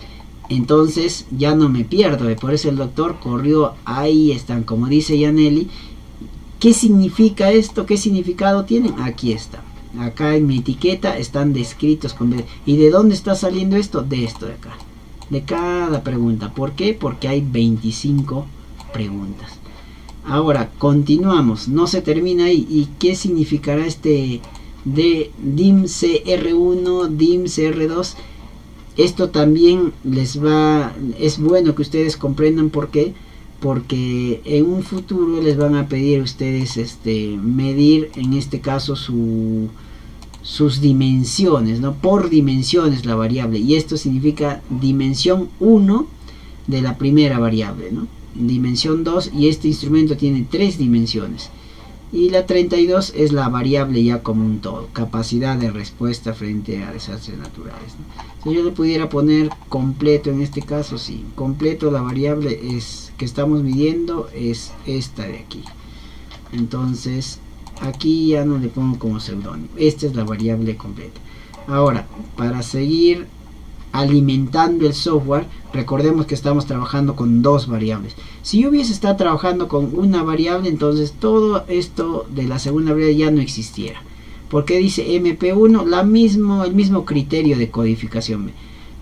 Entonces ya no me pierdo, por eso el doctor corrió, ahí están, como dice Yaneli. ¿Qué significa esto? ¿Qué significado tienen? Aquí está. Acá en mi etiqueta están descritos con... ¿Y de dónde está saliendo esto? De esto de acá. De cada pregunta. ¿Por qué? Porque hay 25 preguntas. Ahora, continuamos. No se termina ahí. ¿Y qué significará este de DIM CR1, DIM CR2? Esto también es bueno que ustedes comprendan por qué. Porque en un futuro les van a pedir a ustedes medir, en este caso, sus dimensiones, ¿no? Por dimensiones la variable. Y esto significa dimensión 1 de la primera variable, ¿no? Dimensión 2, y este instrumento tiene 3 dimensiones. Y la 32 es la variable ya como un todo, capacidad de respuesta frente a desastres naturales, ¿no? Si yo le pudiera poner completo en este caso, sí, completo, la variable es que estamos midiendo es esta de aquí. Entonces aquí ya no le pongo como seudónimo, esta es la variable completa. Ahora, para seguir alimentando el software, recordemos que estamos trabajando con dos variables. Si yo hubiese estado trabajando con una variable, entonces todo esto de la segunda variable ya no existiera, porque dice MP1 el mismo criterio de codificación,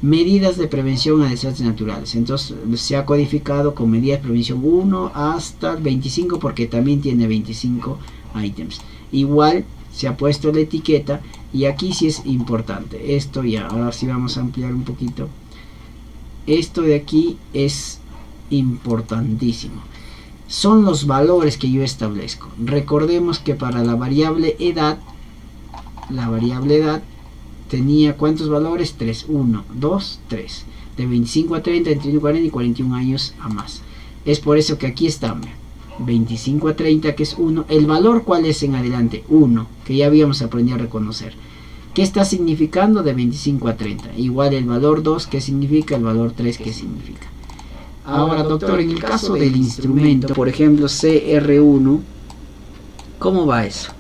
medidas de prevención a desastres naturales. Entonces se ha codificado con medidas de prevención 1 hasta el 25, porque también tiene 25 ítems. Igual se ha puesto la etiqueta, y aquí sí es importante esto. Ya, ahora sí vamos a ampliar un poquito. Esto de aquí es importantísimo, son los valores que yo establezco. Recordemos que para la variable edad tenía ¿cuántos valores? 3, 1, 2, 3, de 25 a 30, de 31 a 40 y 41 años a más. Es por eso que aquí está 25 a 30, que es 1. El valor, ¿cuál es en adelante? 1, que ya habíamos aprendido a reconocer. ¿Qué está significando de 25 a 30? Igual el valor 2, ¿qué significa? El valor 3, ¿qué significa? Ahora, doctor, en el caso del instrumento, por ejemplo, CR1, ¿cómo va eso?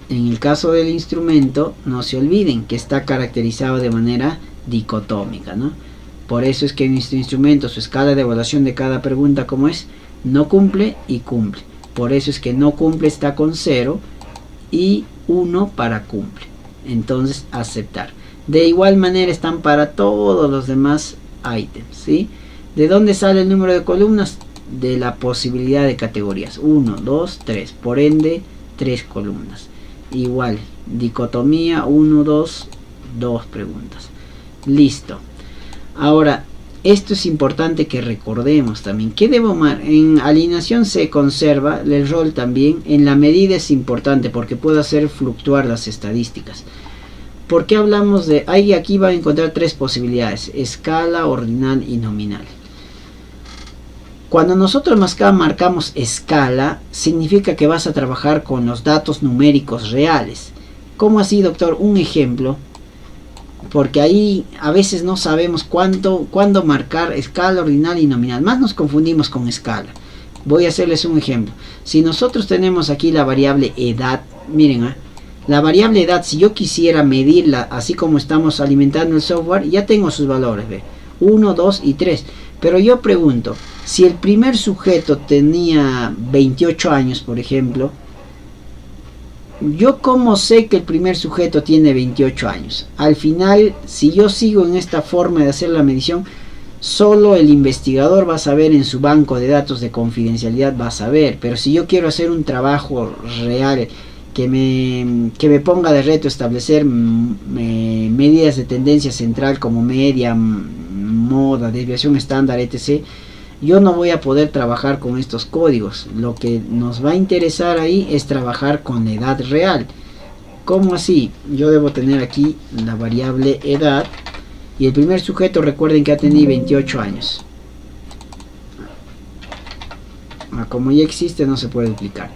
En el caso del instrumento, no se olviden que está caracterizado de manera dicotómica, ¿no? Por eso es que en nuestro instrumento, su escala de evaluación de cada pregunta, ¿cómo es? No cumple y cumple. Por eso es que no cumple está con 0 y 1 para cumple. Entonces, aceptar. De igual manera están para todos los demás ítems, ¿sí? ¿De dónde sale el número de columnas? De la posibilidad de categorías. 1, 2, 3. Por ende, 3 columnas. Igual, dicotomía 1, 2, 2 preguntas. Listo. Ahora, esto es importante que recordemos también. ¿Qué debo en alineación se conserva el rol también? En la medida es importante porque puede hacer fluctuar las estadísticas. ¿Por qué hablamos de...? Aquí va a encontrar 3 posibilidades: escala, ordinal y nominal. Cuando nosotros marcamos escala, significa que vas a trabajar con los datos numéricos reales. ¿Cómo así, doctor? Un ejemplo. Porque ahí a veces no sabemos cuándo marcar escala, ordinal y nominal. Más nos confundimos con escala. Voy a hacerles un ejemplo. Si nosotros tenemos aquí la variable edad, miren, la variable edad, si yo quisiera medirla así como estamos alimentando el software, ya tengo sus valores, ¿ve? 1, 2 y 3. Pero yo pregunto, si el primer sujeto tenía 28 años, por ejemplo, ¿yo cómo sé que el primer sujeto tiene 28 años? Al final, si yo sigo en esta forma de hacer la medición, solo el investigador va a saber en su banco de datos de confidencialidad, va a saber. Pero si yo quiero hacer un trabajo real que me ponga de reto establecer medidas de tendencia central como media, moda, desviación estándar, etc., yo no voy a poder trabajar con estos códigos. Lo que nos va a interesar ahí es trabajar con edad real. ¿Cómo así? Yo debo tener aquí la variable edad y el primer sujeto, recuerden que ha tenido 28 años. Como ya existe, no se puede duplicar.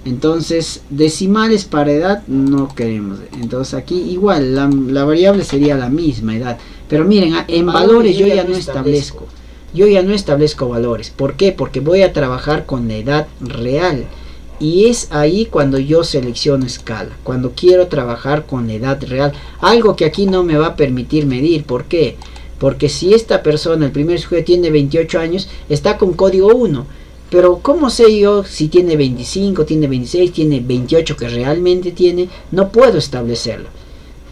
Entonces, decimales para edad no queremos. Entonces aquí igual la variable sería la misma edad. Pero miren, en valores yo ya no establezco. Yo ya no establezco valores. ¿Por qué? Porque voy a trabajar con la edad real. Y es ahí cuando yo selecciono escala. Cuando quiero trabajar con la edad real. Algo que aquí no me va a permitir medir. ¿Por qué? Porque si esta persona, el primer sujeto, tiene 28 años, está con código 1. Pero ¿cómo sé yo si tiene 25, tiene 26, tiene 28 que realmente tiene? No puedo establecerlo.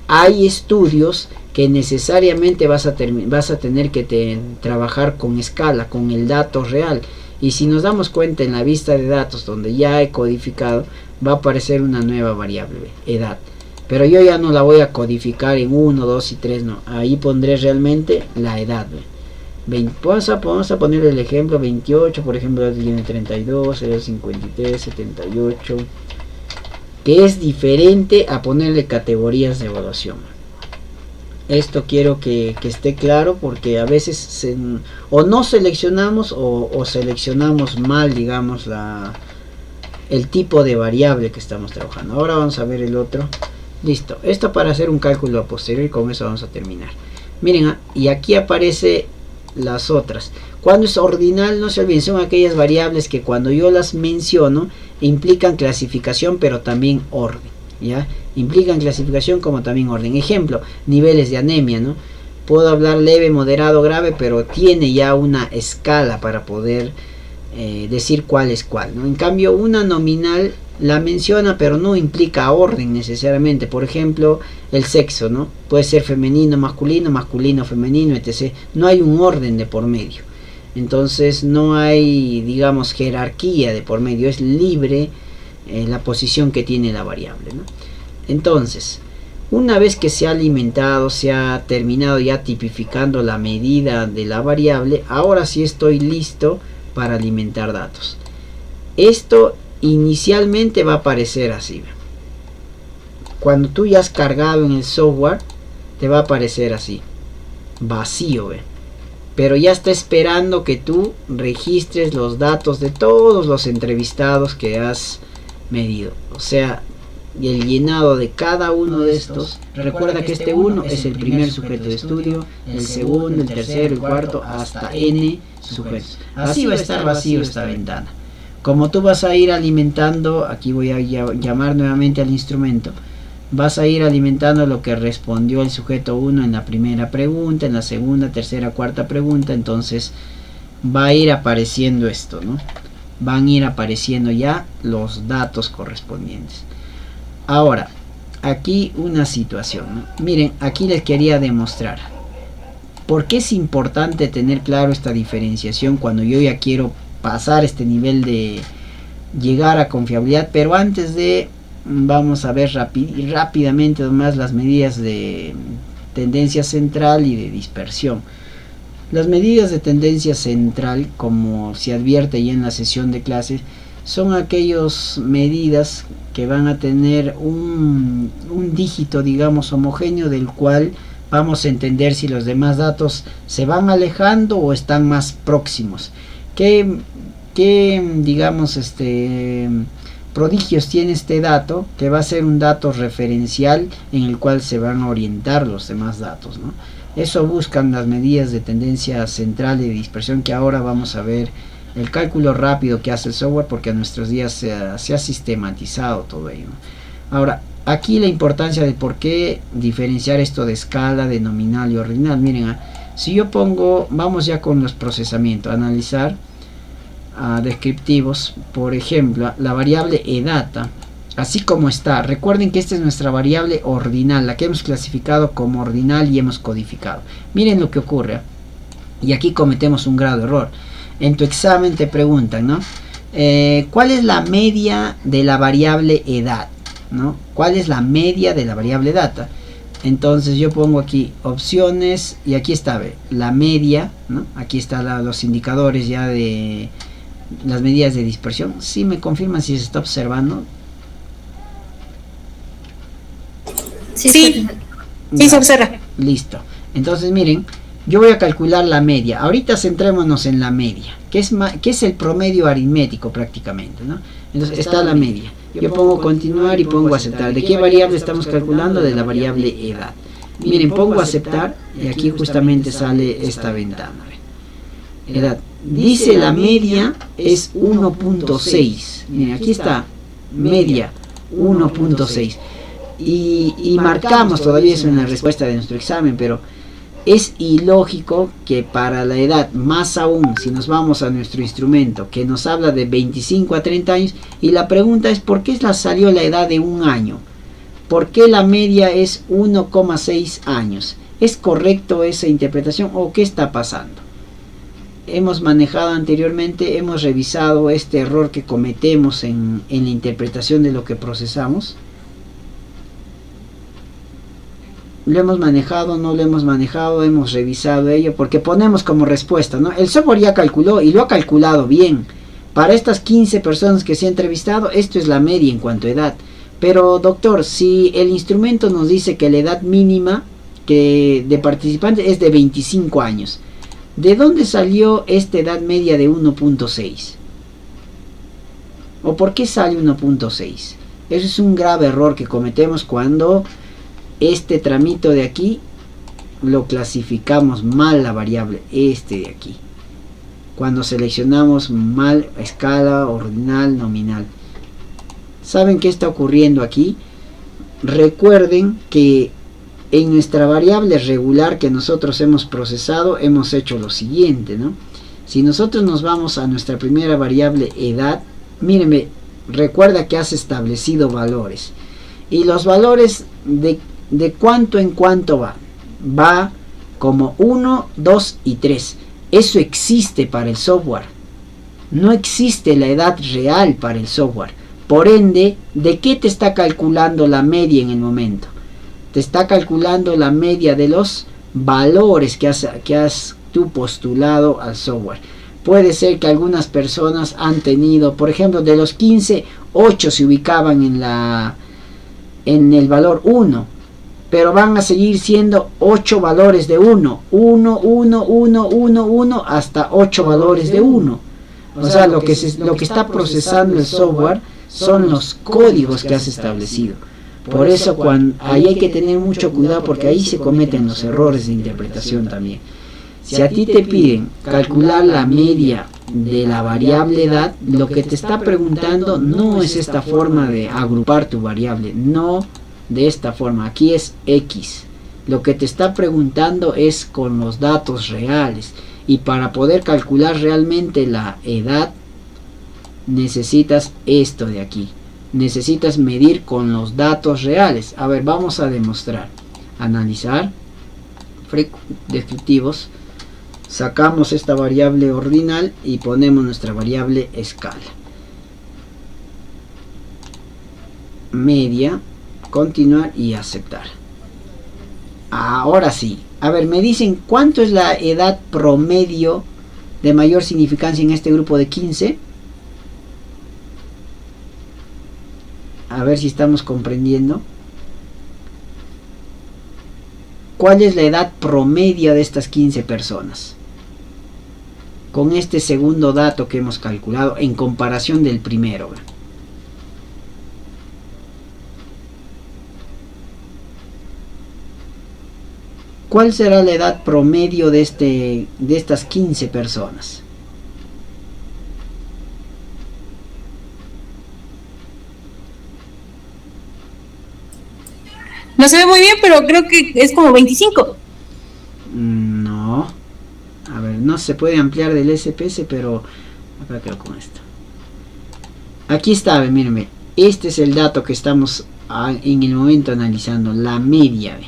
Hay estudios que necesariamente vas a tener que trabajar con escala, con el dato real. Y si nos damos cuenta en la vista de datos donde ya he codificado, va a aparecer una nueva variable, edad. Pero yo ya no la voy a codificar en 1, 2 y 3, no. Ahí pondré realmente la edad. Vamos a poner el ejemplo 28, por ejemplo, tiene 32, 53, 78, que es diferente a ponerle categorías de evaluación. Esto quiero que esté claro, porque a veces o no seleccionamos o seleccionamos mal, digamos, el tipo de variable que estamos trabajando. Ahora vamos a ver el otro. Listo, esto para hacer un cálculo a posteriori, con eso vamos a terminar. Miren, y aquí aparece las otras. Cuando es ordinal, no se olviden, son aquellas variables que cuando yo las menciono implican clasificación, pero también orden, ¿ya? Implican clasificación como también orden. Ejemplo, niveles de anemia, ¿no? Puedo hablar leve, moderado, grave, pero tiene ya una escala para poder decir cuál es cuál, ¿no? En cambio, una nominal la menciona, pero no implica orden necesariamente. Por ejemplo, el sexo, ¿no? Puede ser femenino, masculino, masculino, femenino, etc. No hay un orden de por medio. Entonces no hay, digamos, jerarquía de por medio. Es libre la posición que tiene la variable, ¿no? Entonces, una vez que se ha alimentado, se ha terminado ya tipificando la medida de la variable, ahora sí estoy listo para alimentar datos. Esto inicialmente va a aparecer así. Cuando tú ya has cargado en el software, te va a aparecer así, vacío, pero ya está esperando que tú registres los datos de todos los entrevistados que has medido. O sea, y el llenado de cada uno de estos. Recuerda que este 1 es el primer sujeto de estudio, el segundo, el tercero, el cuarto, hasta n sujetos. Así va a estar vacío esta ventana. Como tú vas a ir alimentando, aquí voy a llamar nuevamente al instrumento, vas a ir alimentando lo que respondió el sujeto 1 en la primera pregunta, en la segunda, tercera, cuarta pregunta, entonces va a ir apareciendo esto, ¿no? Van a ir apareciendo ya los datos correspondientes. Ahora, aquí una situación, ¿no? Miren, aquí les quería demostrar por qué es importante tener claro esta diferenciación cuando yo ya quiero pasar este nivel de llegar a confiabilidad. Pero antes de, vamos a ver rápidamente nomás las medidas de tendencia central y de dispersión. Las medidas de tendencia central, como se advierte ya en la sesión de clases, son aquellas medidas que van a tener un dígito, digamos, homogéneo, del cual vamos a entender si los demás datos se van alejando o están más próximos. ¿Qué digamos, prodigios tiene este dato? Que va a ser un dato referencial en el cual se van a orientar los demás datos, ¿no? Eso buscan las medidas de tendencia central y de dispersión, que ahora vamos a ver el cálculo rápido que hace el software, porque a nuestros días se ha sistematizado todo ello, ¿no? Ahora, aquí la importancia de por qué diferenciar esto de escala, de nominal y ordinal. Miren, si yo pongo, vamos ya con los procesamientos, analizar descriptivos, por ejemplo, la variable edata, así como está. Recuerden que esta es nuestra variable ordinal, la que hemos clasificado como ordinal y hemos codificado. Miren lo que ocurre, y aquí cometemos un grave error. En tu examen te preguntan, ¿no? ¿Cuál es la media de la variable edad? ¿No? ¿Cuál es la media de la variable data? Entonces yo pongo aquí opciones y aquí está, la media, ¿no? Aquí están los indicadores ya de las medidas de dispersión. ¿Sí me confirman si se está observando? Sí, se observa. Listo. Entonces miren, yo voy a calcular la media. Ahorita centrémonos en la media, que es el promedio aritmético prácticamente, ¿no? Entonces está la media. Yo pongo continuar y pongo aceptar. ¿De qué variable estamos calculando? De la variable edad. Miren, pongo aceptar y aquí justamente sale esta ventana. Edad. Dice la media es 1.6. Miren, aquí está media 1.6. Y marcamos todavía eso en la respuesta de nuestro examen, pero es ilógico que para la edad, más aún si nos vamos a nuestro instrumento que nos habla de 25 a 30 años, y la pregunta es ¿por qué salió la edad de un año? ¿Por qué la media es 1,6 años? ¿Es correcto esa interpretación o qué está pasando? Hemos manejado anteriormente, hemos revisado este error que cometemos en la interpretación de lo que procesamos. ¿Lo hemos manejado? ¿No lo hemos manejado? Hemos revisado ello, porque ponemos como respuesta, ¿no? El software ya calculó y lo ha calculado bien. Para estas 15 personas que se han entrevistado, esto es la media en cuanto a edad. Pero doctor, si el instrumento nos dice que la edad mínima de participantes es de 25 años, ¿de dónde salió esta edad media de 1.6? ¿O por qué sale 1.6? Eso es un grave error que cometemos cuando este tramito de aquí lo clasificamos mal, la variable este de aquí, cuando seleccionamos mal escala, ordinal, nominal. ¿Saben qué está ocurriendo aquí? Recuerden que en nuestra variable regular que nosotros hemos procesado hemos hecho lo siguiente, ¿no? Si nosotros nos vamos a nuestra primera variable edad, mírenme, recuerda que has establecido valores, y los valores de cuánto en cuánto va como 1, 2 y 3. Eso existe para el software. No existe la edad real para el software. Por ende, ¿de qué te está calculando la media en el momento? Te está calculando la media de los valores que has tú postulado al software. Puede ser que algunas personas han tenido, por ejemplo, de los 15, 8 se ubicaban en el valor 1. Pero van a seguir siendo 8 valores de 1. 1, 1, 1, 1, 1, hasta 8 valores de 1. O sea, lo que está procesando el software son los códigos que has establecido. Por eso ahí hay que tener mucho cuidado, porque ahí se cometen los errores de interpretación también. Si a ti te piden calcular la media de la variable edad, lo que te está preguntando no es esta forma de agrupar tu variable, no de esta forma. Aquí es X. Lo que te está preguntando es con los datos reales, y para poder calcular realmente la edad necesitas esto de aquí. Necesitas medir con los datos reales. A ver, vamos a demostrar. Analizar descriptivos. Sacamos esta variable ordinal y ponemos nuestra variable escala. Media, continuar y aceptar. Ahora sí. A ver, me dicen cuánto es la edad promedio de mayor significancia en este grupo de 15. A ver si estamos comprendiendo. ¿Cuál es la edad promedio de estas 15 personas? Con este segundo dato que hemos calculado en comparación del primero. ¿Cuál será la edad promedio de estas 15 personas? No se ve muy bien, pero creo que es como 25. No. A ver, no se puede ampliar del SPS, pero acá quedo con esto. Aquí está, mírenme. Este es el dato que estamos en el momento analizando, la media.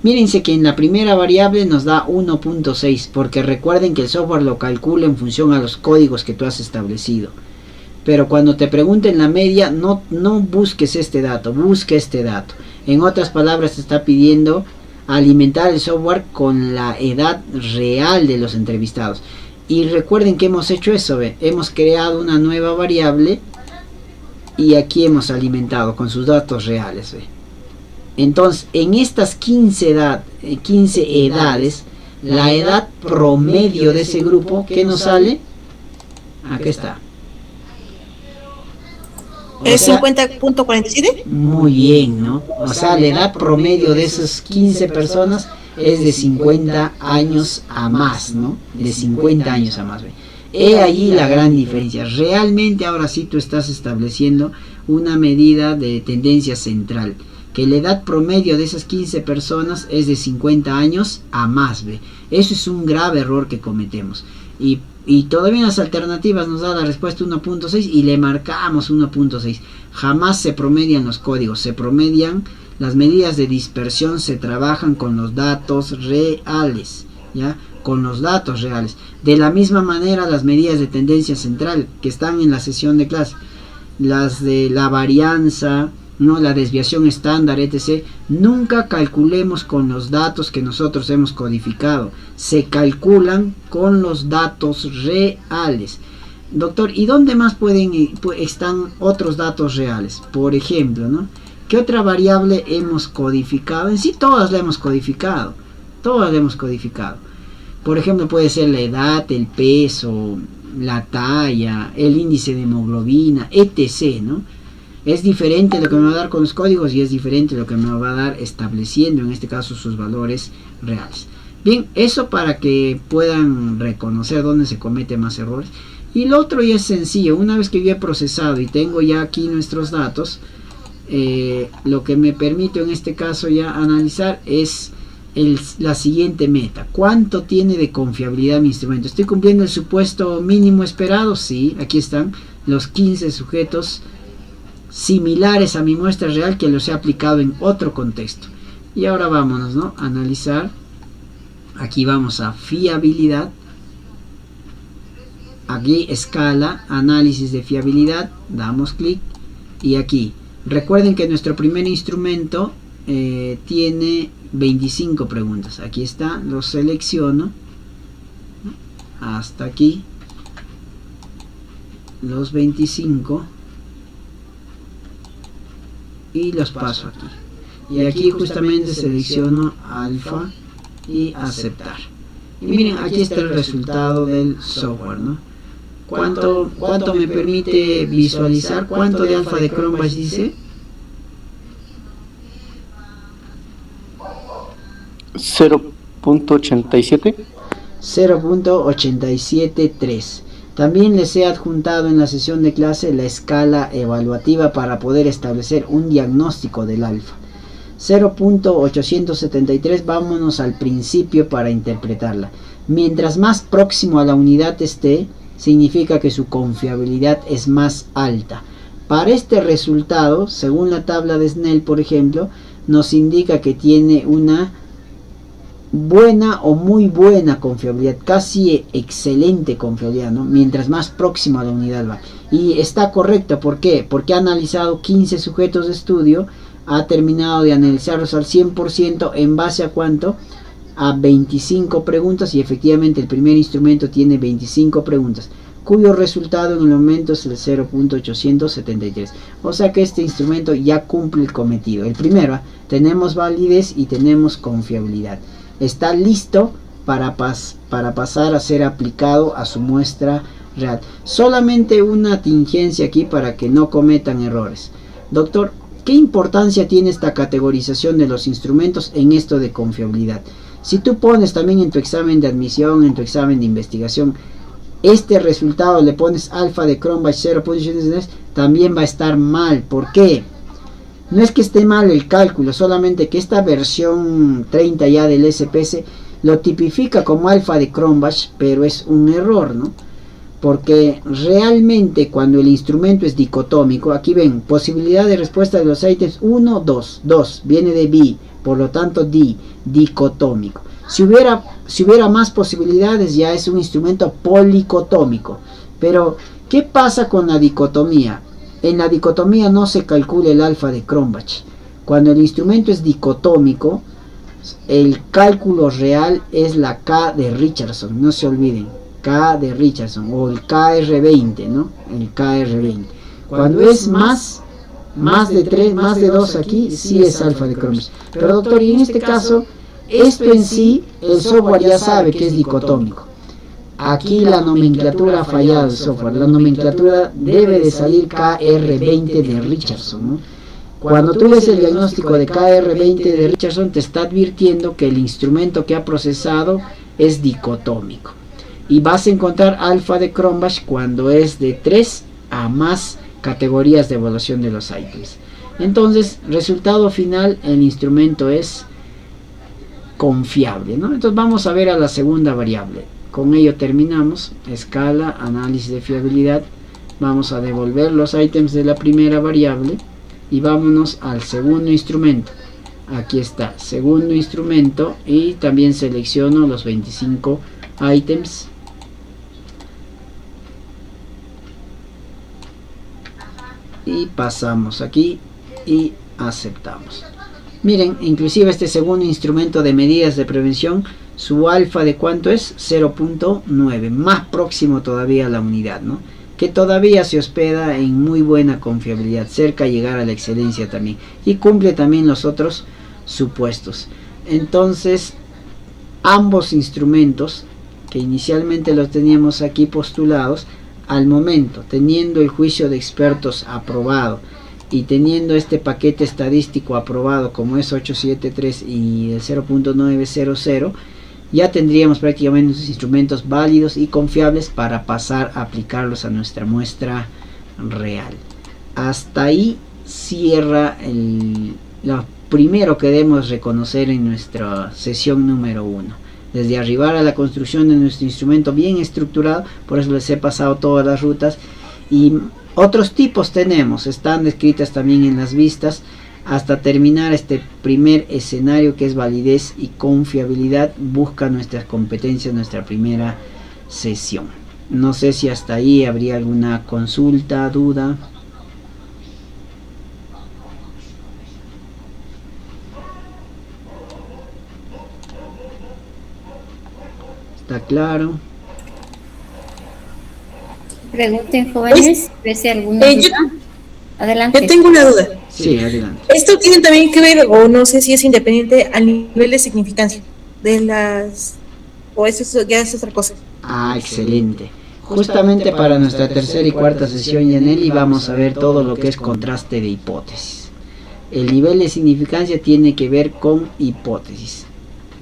Mírense que en la primera variable nos da 1.6, porque recuerden que el software lo calcula en función a los códigos que tú has establecido. Pero cuando te pregunten la media, no busques este dato, busca este dato. En otras palabras, te está pidiendo alimentar el software con la edad real de los entrevistados. Y recuerden que hemos hecho eso, hemos creado una nueva variable y aquí hemos alimentado con sus datos reales. Entonces, en estas 15 edades, la edad promedio de ese grupo, ¿qué nos sale? Aquí está. ¿Es 50.47? Muy bien, ¿no? O sea, la edad promedio de esas 15 personas es de 50 años a más, ¿no? De 50 años a más. He allí la gran diferencia. Realmente ahora sí tú estás estableciendo una medida de tendencia central, que la edad promedio de esas 15 personas es de 50 años a más. Eso es un grave error que cometemos. Y todavía en las alternativas nos da la respuesta 1.6 y le marcamos 1.6. Jamás se promedian los códigos, se promedian las medidas de dispersión, se trabajan con los datos reales, ¿ya? Con los datos reales. De la misma manera las medidas de tendencia central que están en la sesión de clase, las de la varianza, ¿no? La desviación estándar, etc. Nunca calculemos con los datos que nosotros hemos codificado. Se calculan con los datos reales. Doctor, ¿y dónde más están otros datos reales? Por ejemplo, ¿no? ¿Qué otra variable hemos codificado? En sí todas la hemos codificado. Todas la hemos codificado. Por ejemplo, puede ser la edad, el peso, la talla, el índice de hemoglobina, etc., ¿no? Es diferente lo que me va a dar con los códigos y es diferente lo que me va a dar estableciendo en este caso sus valores reales. Bien, eso para que puedan reconocer dónde se cometen más errores. Y lo otro ya es sencillo, una vez que yo he procesado y tengo ya aquí nuestros datos, lo que me permite en este caso ya analizar es la siguiente meta: ¿cuánto tiene de confiabilidad mi instrumento? ¿Estoy cumpliendo el supuesto mínimo esperado? Sí, aquí están los 15 sujetos similares a mi muestra real que los he aplicado en otro contexto. Y ahora vámonos, ¿no? Analizar. Aquí vamos a fiabilidad. Aquí escala, análisis de fiabilidad. Damos clic. Y aquí, recuerden que nuestro primer instrumento tiene 25 preguntas. Aquí está, los selecciono. Hasta aquí. Los 25. Y los paso aquí. Y aquí justamente selecciono alfa y aceptar. Y miren, aquí está el resultado del software, ¿no? ¿Cuánto me permite visualizar? ¿Cuánto de alfa de Cronbach dice? 0.87. 0.873. También les he adjuntado en la sesión de clase la escala evaluativa para poder establecer un diagnóstico del alfa. 0.873, vámonos al principio para interpretarla. Mientras más próximo a la unidad esté, significa que su confiabilidad es más alta. Para este resultado, según la tabla de Snell, por ejemplo, nos indica que tiene una buena o muy buena confiabilidad, casi excelente confiabilidad, ¿no? Mientras más próximo a la unidad va. Y está correcto, ¿por qué? Porque ha analizado 15 sujetos de estudio, ha terminado de analizarlos al 100%, ¿en base a cuánto? A 25 preguntas, y efectivamente el primer instrumento tiene 25 preguntas, cuyo resultado en el momento es el 0.873. O sea que este instrumento ya cumple el cometido. El primero, tenemos validez y tenemos confiabilidad. Está listo para pasar a ser aplicado a su muestra real. Solamente una tingencia aquí para que no cometan errores. Doctor, ¿qué importancia tiene esta categorización de los instrumentos en esto de confiabilidad? Si tú pones también en tu examen de admisión, en tu examen de investigación, este resultado le pones alfa de Cronbach 0.83, también va a estar mal. ¿Por qué? No es que esté mal el cálculo, solamente que esta versión 30 ya del SPS lo tipifica como alfa de Cronbach, pero es un error, ¿no? Porque realmente cuando el instrumento es dicotómico, aquí ven, posibilidad de respuesta de los ítems 1, 2, 2, viene de bi, por lo tanto dicotómico. Si hubiera más posibilidades, ya es un instrumento policotómico. Pero, ¿qué pasa con la dicotomía? En la dicotomía no se calcula el alfa de Cronbach. Cuando el instrumento es dicotómico, el cálculo real es la K de Richardson, no se olviden, K de Richardson, o el KR20, ¿no? El KR20. Cuando es más de 3, más de 2 aquí, sí es alfa de Cronbach. Pero doctor, y en este caso, esto en sí, el software ya sabe que es dicotómico. Aquí la nomenclatura ha fallado el software. La nomenclatura debe de salir KR20 de Richardson, ¿no? Cuando tú ves el diagnóstico de KR20 de Richardson, te está advirtiendo que el instrumento que ha procesado es dicotómico. Y vas a encontrar alfa de Cronbach cuando es de 3 a más categorías de evaluación de los ítems. Entonces, resultado final, el instrumento es confiable, ¿no? Entonces vamos a ver a la segunda variable. Con ello terminamos. Escala, análisis de fiabilidad. Vamos a devolver los ítems de la primera variable y vámonos al segundo instrumento. Aquí está, segundo instrumento, y también selecciono los 25 ítems. Y pasamos aquí y aceptamos. Miren, inclusive este segundo instrumento de medidas de prevención, su alfa de cuánto es 0.9, más próximo todavía a la unidad, ¿no? Que todavía se hospeda en muy buena confiabilidad, cerca de llegar a la excelencia también, y cumple también los otros supuestos. Entonces, ambos instrumentos que inicialmente los teníamos aquí postulados, al momento, teniendo el juicio de expertos aprobado y teniendo este paquete estadístico aprobado como es 873 y el 0.900, ya tendríamos prácticamente unos instrumentos válidos y confiables para pasar a aplicarlos a nuestra muestra real. Hasta ahí cierra lo primero que debemos reconocer en nuestra sesión número 1. Desde arribar a la construcción de nuestro instrumento bien estructurado, por eso les he pasado todas las rutas, y otros tipos tenemos, están descritas también en las vistas, hasta terminar este primer escenario que es validez y confiabilidad. Busca nuestras competencias, nuestra primera sesión. No sé si hasta ahí habría alguna consulta, duda. ¿Está claro? Pregunten, jóvenes, si alguna duda. Adelante. Yo tengo una duda. Sí, adelante. Esto tiene también que ver, o no sé si es independiente al nivel de significancia de las, o eso ya es otra cosa. Ah, excelente. Justamente para nuestra tercera y cuarta sesión, Yaneli, vamos a ver todo lo que es contraste de hipótesis. El nivel de significancia tiene que ver con hipótesis,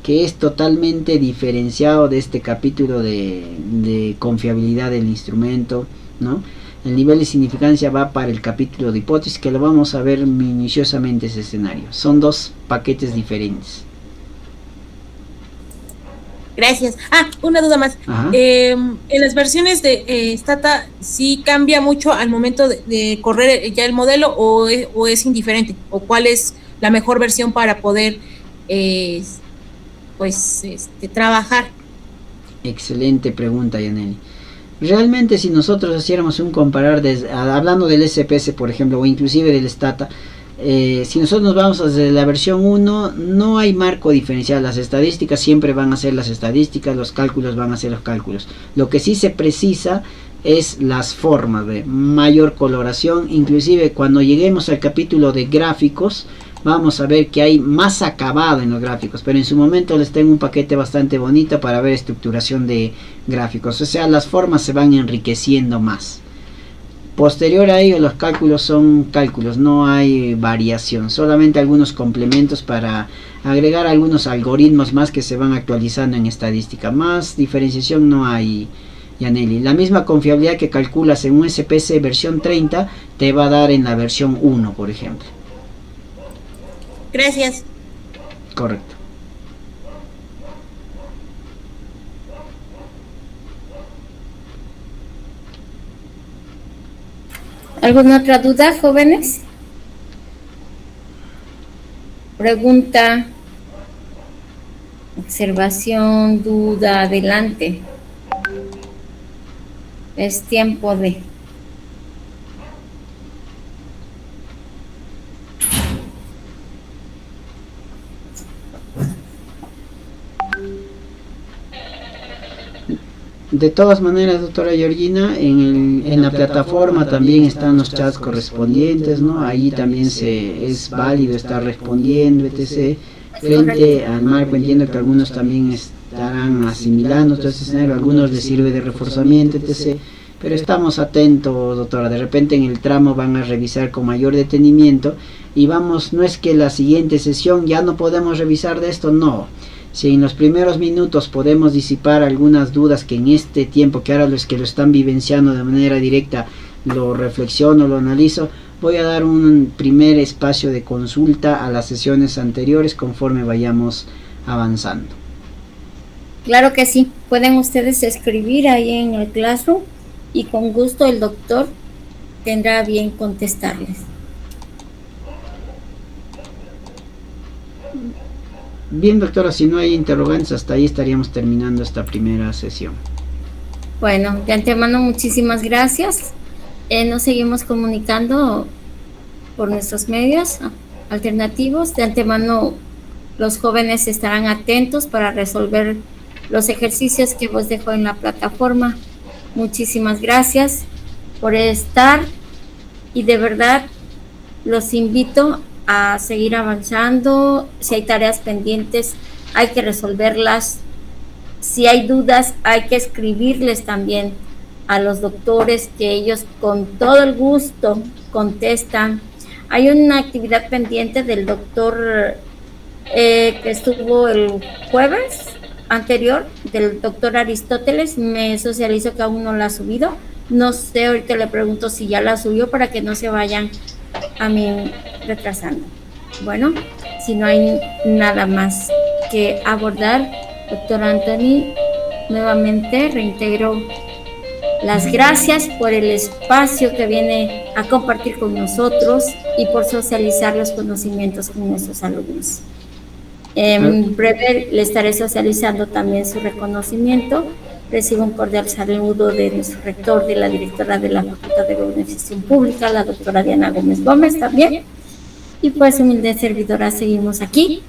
que es totalmente diferenciado de este capítulo de confiabilidad del instrumento, ¿no? El nivel de significancia va para el capítulo de hipótesis, que lo vamos a ver minuciosamente ese escenario. Son dos paquetes diferentes. Gracias. Una duda más. En las versiones de Stata, ¿sí cambia mucho al momento de correr ya el modelo o es indiferente? ¿O cuál es la mejor versión para poder trabajar? Excelente pregunta, Yaneli. Realmente, si nosotros hiciéramos un comparar, hablando del SPS por ejemplo, o inclusive del Stata, si nosotros nos vamos desde la versión 1, no hay marco diferencial. Las estadísticas siempre van a ser las estadísticas, los cálculos van a ser los cálculos. Lo que sí se precisa es las formas de mayor coloración. Inclusive cuando lleguemos al capítulo de gráficos, vamos a ver que hay más acabado en los gráficos, pero en su momento les tengo un paquete bastante bonito para ver estructuración de gráficos. O sea, las formas se van enriqueciendo más. Posterior a ello, los cálculos son cálculos, no hay variación, solamente algunos complementos para agregar algunos algoritmos más que se van actualizando en estadística. Más diferenciación no hay, Yaneli. La misma confiabilidad que calculas en un SPS versión 30 te va a dar en la versión 1, por ejemplo. Gracias. Correcto. ¿Alguna otra duda, jóvenes? Pregunta, observación, duda, adelante. Es tiempo de... De todas maneras, doctora Georgina, en la plataforma también están los chats correspondientes, ¿no? Ahí también es válido estar respondiendo, etc. Frente al marco, entiendo que algunos también estarán asimilando todo ese escenario, a algunos les sirve de reforzamiento, etc. Pero estamos atentos, doctora, de repente en el tramo van a revisar con mayor detenimiento y vamos, no es que la siguiente sesión ya no podemos revisar de esto, no. Si en los primeros minutos podemos disipar algunas dudas que en este tiempo, que ahora los que lo están vivenciando de manera directa, lo reflexiono, lo analizo, voy a dar un primer espacio de consulta a las sesiones anteriores conforme vayamos avanzando. Claro que sí, pueden ustedes escribir ahí en el Classroom y con gusto el doctor tendrá bien contestarles. Bien, doctora, si no hay interrogantes, hasta ahí estaríamos terminando esta primera sesión. Bueno, de antemano muchísimas gracias. Nos seguimos comunicando por nuestros medios alternativos. De antemano los jóvenes estarán atentos para resolver los ejercicios que vos dejo en la plataforma. Muchísimas gracias por estar y de verdad los invito a seguir avanzando. Si hay tareas pendientes, hay que resolverlas si hay dudas, hay que escribirles también a los doctores, que ellos con todo el gusto contestan. Hay una actividad pendiente del doctor que estuvo el jueves anterior, del doctor Aristóteles, me socializó que aún no la ha subido. No sé, ahorita le pregunto si ya la subió para que no se vayan a mí retrasando. Bueno, si no hay nada más que abordar, doctor Anthony, nuevamente reintegro las gracias por el espacio que viene a compartir con nosotros y por socializar los conocimientos con nuestros alumnos. En breve le estaré socializando también su reconocimiento. Recibo un cordial saludo de nuestro rector, de la directora de la Facultad de Gestión Pública, la doctora Diana Gómez Gómez también. Y pues, humilde servidora, seguimos aquí,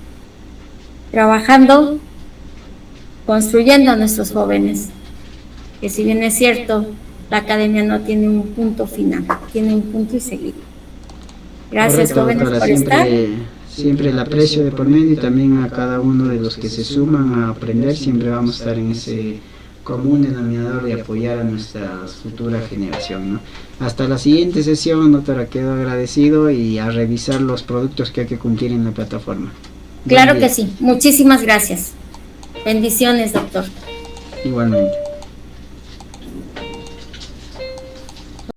trabajando, construyendo a nuestros jóvenes. Que si bien es cierto, la academia no tiene un punto final, tiene un punto y seguido. Gracias, correcto, jóvenes, doctora, por estar. Siempre el aprecio de por medio y también a cada uno de los que se suman a aprender, siempre vamos a estar en ese común denominador de apoyar a nuestra futura generación, ¿no? Hasta la siguiente sesión, doctora, quedo agradecido y a revisar los productos que hay que cumplir en la plataforma. Claro que sí, muchísimas gracias. Bendiciones, doctor. Igualmente.